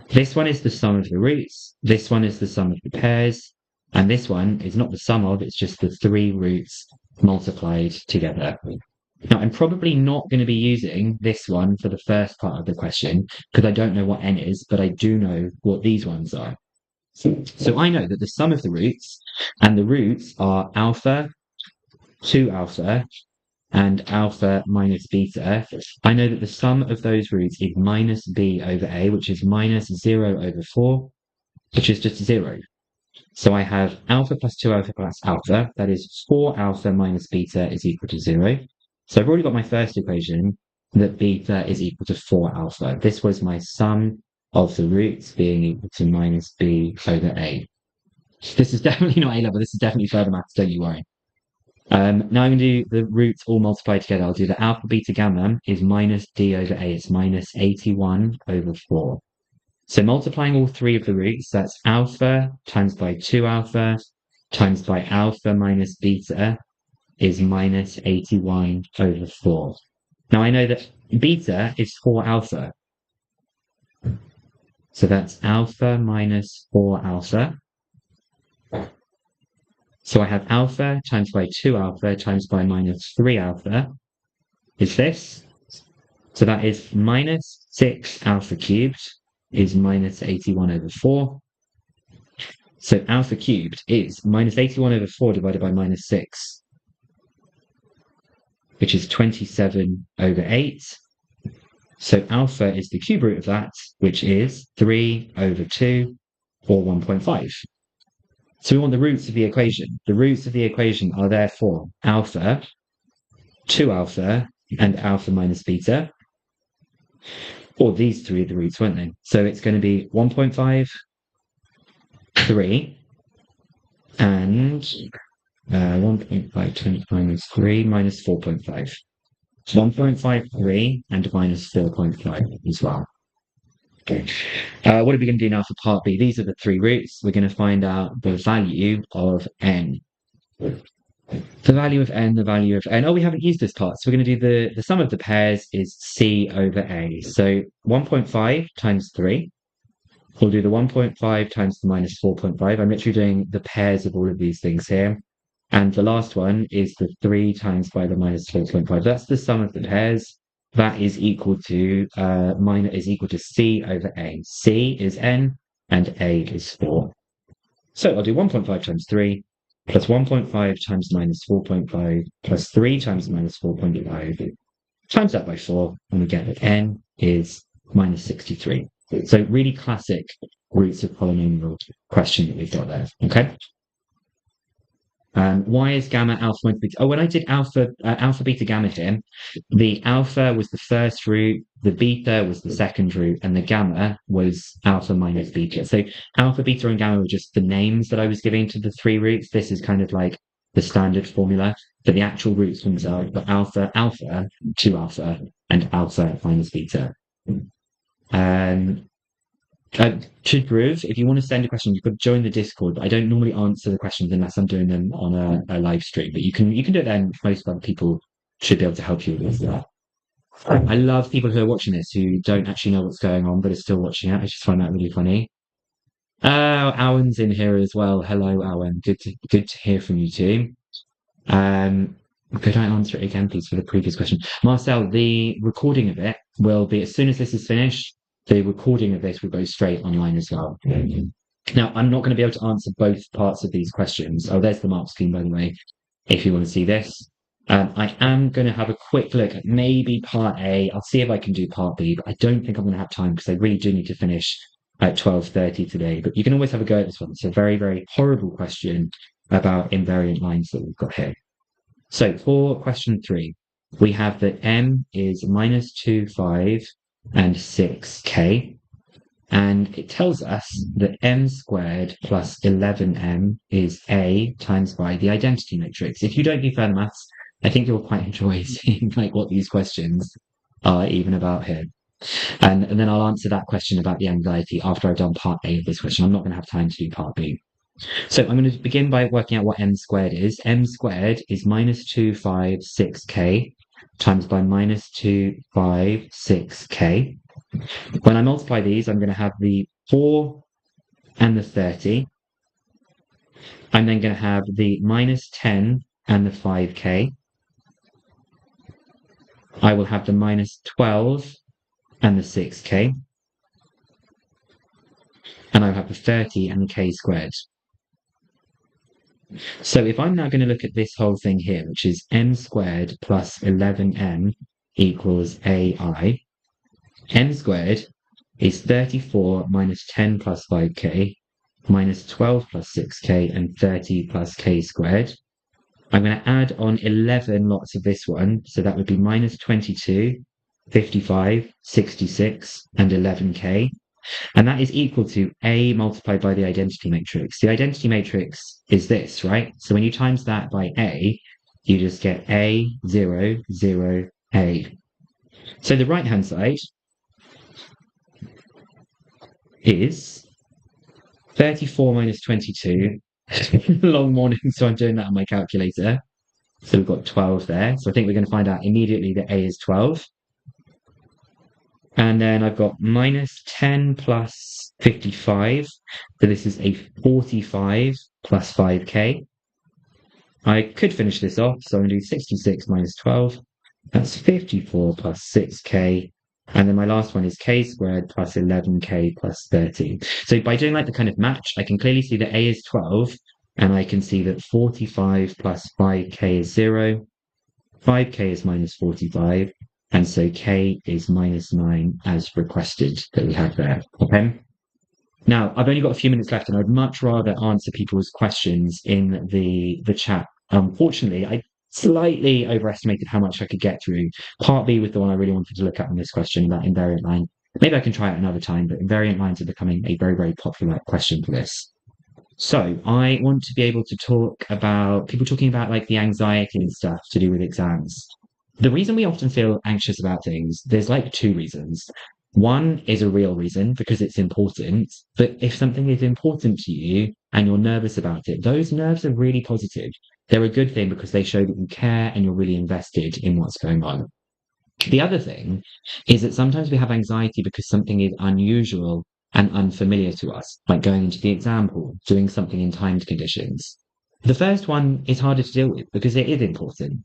Speaker 1: This one is the sum of the roots, this one is the sum of the pairs, and this one is not the sum of, it's just the 3 roots multiplied together. Now, I'm probably not going to be using this one for the first part of the question, because I don't know what n is, but I do know what these ones are. So I know that the sum of the roots, and the roots are alpha, 2 alpha, and alpha minus beta, I know that the sum of those roots is minus b over a, which is minus 0 over 4, which is just 0. So I have alpha plus 2 alpha plus alpha, that is 4 alpha minus beta is equal to 0. So I've already got my first equation that beta is equal to 4 alpha. This was my sum of the roots being equal to minus b over a. This is definitely not A-level, this is definitely further maths, don't you worry. Now I'm going to do the roots all multiplied together. I'll do the alpha beta gamma is minus d over a, it's minus 81 over 4. So multiplying all three of the roots, that's alpha times by 2 alpha times by alpha minus beta is minus 81 over 4. Now I know that beta is 4 alpha. So that's alpha minus 4 alpha. So I have alpha times by 2 alpha times by minus 3 alpha is this. So that is minus 6 alpha cubed is minus 81 over 4. So alpha cubed is minus 81 over 4 divided by minus 6, which is 27 over 8. So alpha is the cube root of that, which is 3 over 2, or 1.5. So we want the roots of the equation. The roots of the equation are therefore alpha, 2 alpha, and alpha minus beta. Or these three are the roots, weren't they? So it's going to be 1.5, 3, and 1.5 times minus 3 minus 4.5. 1.53 and minus 4.5 as well. Okay. What are we going to do now for part B? These are the three roots. We're going to find out the value of n. The value of n, the value of n. Oh, we haven't used this part. So we're going to do the sum of the pairs is c over a. So 1.5 times 3. We'll do the 1.5 times the minus 4.5. I'm literally doing the pairs of all of these things here. And the last one is the 3 times by the minus 4.5. That's the sum of the pairs. That is equal to c over a. C is n and a is 4. So I'll do 1.5 times 3 plus 1.5 times minus 4.5 plus 3 times minus 4.5 times that by 4, and we get that n is minus 63. So really classic roots of polynomial question that we've got there, okay? Why is gamma alpha minus beta? Oh, when I did alpha beta gamma here, the alpha was the first root, the beta was the second root, and the gamma was alpha minus beta. So alpha, beta, and gamma were just the names that I was giving to the three roots. This is kind of like the standard formula, but the actual roots themselves are alpha, 2 alpha, and alpha minus beta. Groove, if you want to send a question, you've got to join the Discord, but I don't normally answer the questions unless I'm doing them on a live stream. But you can do it then. Most other people should be able to help you with that. I love people who are watching this who don't actually know what's going on, but are still watching it. I just find that really funny. Alan's in here as well. Hello, Alan. Good to hear from you too. Could I answer it again, please, for the previous question? Marcel, the recording of it will be, as soon as this is finished, the recording of this will go straight online as well. Now, I'm not going to be able to answer both parts of these questions. Oh, there's the mark scheme, by the way, if you want to see this. I am going to have a quick look at maybe part A. I'll see if I can do part B, but I don't think I'm going to have time because I really do need to finish at 12:30 today. But you can always have a go at this one. It's a very, very horrible question about invariant lines that we've got here. So for question 3, we have that m is minus 2, 5, and 6k, and it tells us that m squared plus 11m is a times by the identity matrix. If you don't do further maths, I think you'll quite enjoy seeing like what these questions are even about here. And then I'll answer that question about the anxiety after I've done part A of this question. I'm not going to have time to do part B. So I'm going to begin by working out what m squared is. M squared is minus 2, 5, 6k times by minus 2, 5, 6k. When I multiply these, I'm going to have the 4 and the 30. I'm then going to have the minus 10 and the 5k. I will have the minus 12 and the 6k. And I'll have the 30 and the k squared. So if I'm now going to look at this whole thing here, which is m squared plus 11m equals ai, m squared is 34 minus 10 plus 5k minus 12 plus 6k and 30 plus k squared. I'm going to add on 11 lots of this one. So that would be minus 22, 55, 66, and 11k. And that is equal to A multiplied by the identity matrix. The identity matrix is this, right? So when you times that by A, you just get A, 0, 0, A. So the right-hand side is 34 minus 22. Long morning, so I'm doing that on my calculator. So we've got 12 there. So I think we're going to find out immediately that A is 12. And then I've got minus 10 plus 55. So this is a 45 plus 5k. I could finish this off. So I'm going to do 66 minus 12. That's 54 plus 6k. And then my last one is k squared plus 11k plus 13. So by doing like the kind of match, I can clearly see that A is 12. And I can see that 45 plus 5k is 0. 5k is minus 45. And so k is minus 9 as requested that we have there. Okay. Now, I've only got a few minutes left and I'd much rather answer people's questions in the chat. Unfortunately, I slightly overestimated how much I could get through. Part B with the one I really wanted to look at on this question, that invariant line. Maybe I can try it another time, but invariant lines are becoming a very, very popular question for this. So I want to be able to talk about people talking about like the anxiety and stuff to do with exams. The reason we often feel anxious about things, there's like two reasons. One is a real reason because it's important, but if something is important to you and you're nervous about it, those nerves are really positive. They're a good thing because they show that you care and you're really invested in what's going on. The other thing is that sometimes we have anxiety because something is unusual and unfamiliar to us, like going into the exam hall, doing something in timed conditions. The first one is harder to deal with because it is important.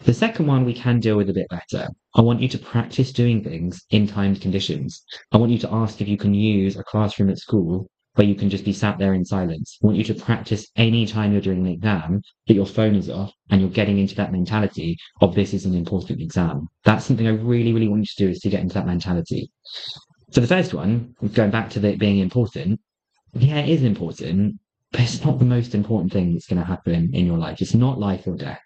Speaker 1: The second one we can deal with a bit better. I want you to practice doing things in timed conditions. I want you to ask if you can use a classroom at school where you can just be sat there in silence. I want you to practice any time you're doing an exam that your phone is off and you're getting into that mentality of this is an important exam. That's something I really, really want you to do is to get into that mentality. So the first one, going back to it being important, yeah, it is important, but it's not the most important thing that's going to happen in your life. It's not life or death.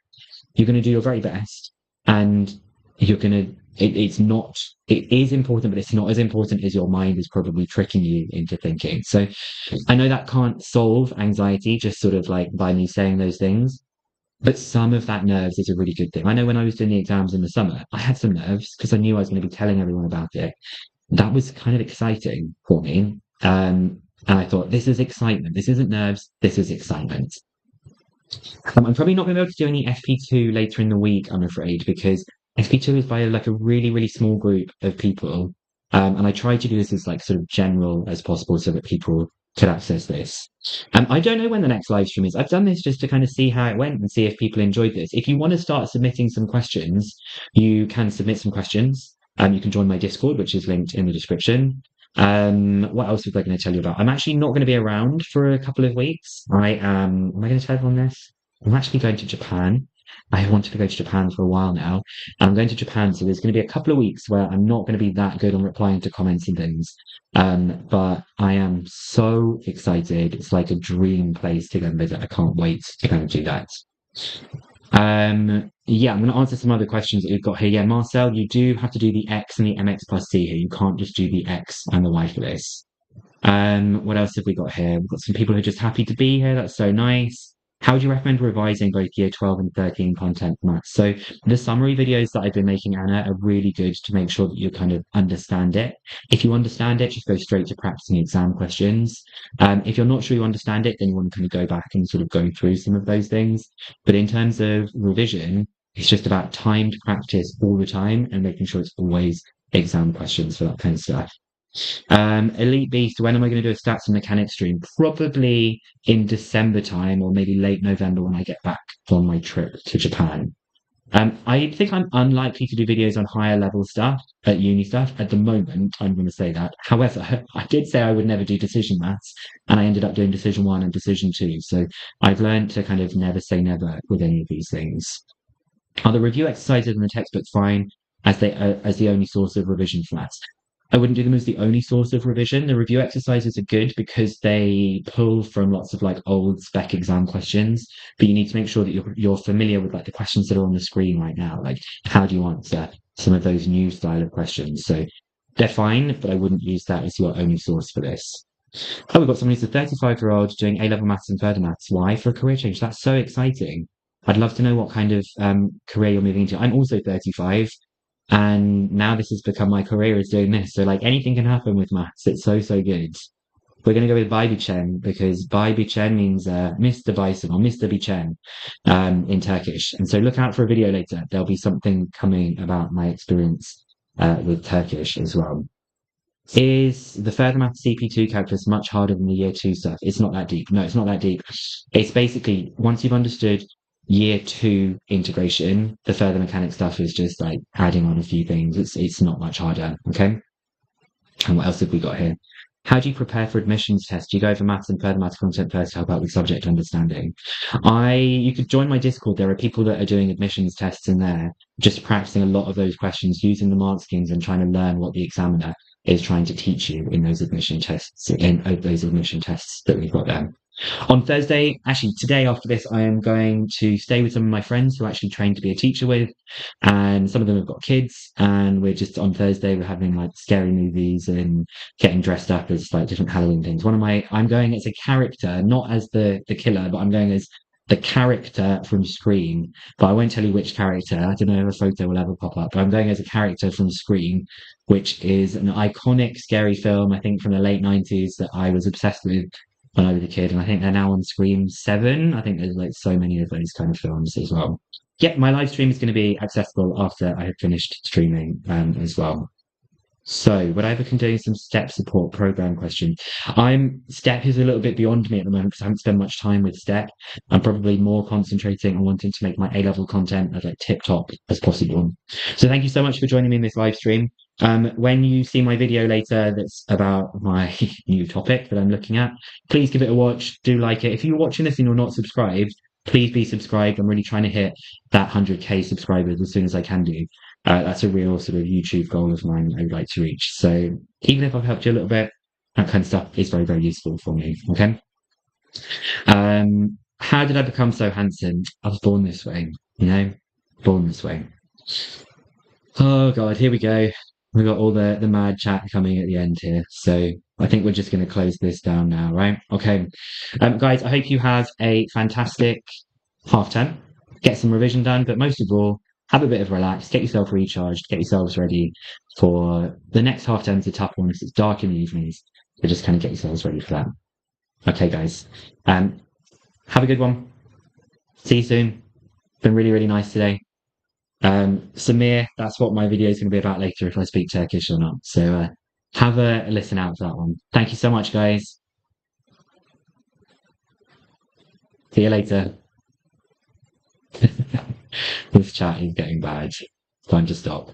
Speaker 1: You're going to do your very best and you're going to, it is important, but it's not as important as your mind is probably tricking you into thinking. So I know that can't solve anxiety just sort of like by me saying those things, but some of that nerves is a really good thing. I know when I was doing the exams in the summer, I had some nerves because I knew I was going to be telling everyone about it. That was kind of exciting for me. And I thought, this is excitement. This isn't nerves. This is excitement. I'm probably not going to be able to do any FP2 later in the week, I'm afraid, because FP2 is by like a really, really small group of people. And I tried to do this as like sort of general as possible so that people could access this. I don't know when the next live stream is. I've done this just to kind of see how it went and see if people enjoyed this. If you want to start submitting some questions, you can submit some questions. You can join my Discord, which is linked in the description. What else was I going to tell you about? I'm actually not going to be around for a couple of weeks. Am I going to tell everyone this? I'm actually going to Japan. I wanted to go to Japan for a while now. And I'm going to Japan, so there's going to be a couple of weeks where I'm not going to be that good on replying to comments and things. But I am so excited. It's like a dream place to go and visit. I can't wait to go and do that. Yeah, I'm going to answer some other questions that we've got here. Yeah, Marcel, you do have to do the X and the MX plus C here. You can't just do the X and the Y for this. What else have we got here? We've got some people who are just happy to be here. That's so nice. How would you recommend revising both year 12 and 13 content maths? So the summary videos that I've been making, Anna, are really good to make sure that you kind of understand it. If you understand it, just go straight to practicing exam questions. If you're not sure you understand it, then you want to kind of go back and sort of go through some of those things. But in terms of revision, it's just about timed practice all the time and making sure it's always exam questions for that kind of stuff. Elite Beast, when am I going to do a stats and mechanics stream? Probably in December time or maybe late November when I get back from my trip to Japan. I think I'm unlikely to do videos on higher level stuff at uni stuff at the moment. I'm going to say that. However, I did say I would never do decision maths, and I ended up doing decision one and decision two. So I've learned to kind of never say never with any of these things. Are the review exercises in the textbook fine as the only source of revision for maths? I wouldn't do them as the only source of revision. The review exercises are good because they pull from lots of like old spec exam questions, but you need to make sure that you're familiar with like the questions that are on the screen right now. Like, how do you answer some of those new style of questions? So they're fine, but I wouldn't use that as your only source for this. Oh, we've got someone who's a 35-year-old doing A-level maths and further maths. Why? For a career change. That's so exciting. I'd love to know what kind of career you're moving into. I'm also 35, and now this has become my career is doing this. So like anything can happen with maths. It's so, so good. We're going to go with Bicen because Bicen means Mr. Bicen or Mr. Bicen in Turkish. And so look out for a video later. There'll be something coming about my experience with Turkish as well. Is the further math CP2 calculus much harder than the year two stuff? It's not that deep. No, it's not that deep. It's basically once you've understood year two integration, the further mechanics stuff is just like adding on a few things. It's not much harder. Okay. And what else have we got here? How do you prepare for admissions tests? Do you go over maths and further maths content first to help out with subject understanding? You could join my Discord. There are people that are doing admissions tests in there, just practicing a lot of those questions using the mark schemes and trying to learn what the examiner is trying to teach you in those admission tests, that we've got there. On Thursday, actually today after this, I am going to stay with some of my friends who actually trained to be a teacher with, and some of them have got kids, and we're just on Thursday, we're having like scary movies and getting dressed up as like different Halloween things. I'm going as a character, not as the killer, but I'm going as the character from Scream, but I won't tell you which character. I don't know if a photo will ever pop up, but I'm going as a character from Scream, which is an iconic scary film, I think from the late 90s that I was obsessed with when I was a kid. And I think they're now on Scream 7. I think there's like so many of those kind of films as well. Yeah, my live stream is going to be accessible after I have finished streaming as well. So, would I ever consider some STEP support program questions? STEP is a little bit beyond me at the moment because I haven't spent much time with STEP. I'm probably more concentrating on wanting to make my A-level content as like tip top as possible. So thank you so much for joining me in this live stream. When you see my video later that's about my new topic that I'm looking at, please give it a watch. Do like it. If you're watching this and you're not subscribed, please be subscribed. I'm really trying to hit that 100k subscribers as soon as I can do. That's a real sort of YouTube goal of mine I would like to reach. So even if I've helped you a little bit, that kind of stuff is very, very useful for me. Okay. How did I become so handsome? I was born this way, born this way. Oh God, here we go. We've got all the mad chat coming at the end here. So I think we're just going to close this down now, right? Okay. Guys, I hope you have a fantastic half term. Get some revision done, but most of all, have a bit of relax, get yourself recharged, get yourselves ready for the next half term's a tough one because it's dark in the evenings. So just kind of get yourselves ready for that. Okay, guys. Have a good one. See you soon. Been really, really nice today. Samir, that's what my video is going to be about later if I speak Turkish or not. So have a listen out for that one. Thank you so much, guys. See you later. This chat is getting bad. Time to stop.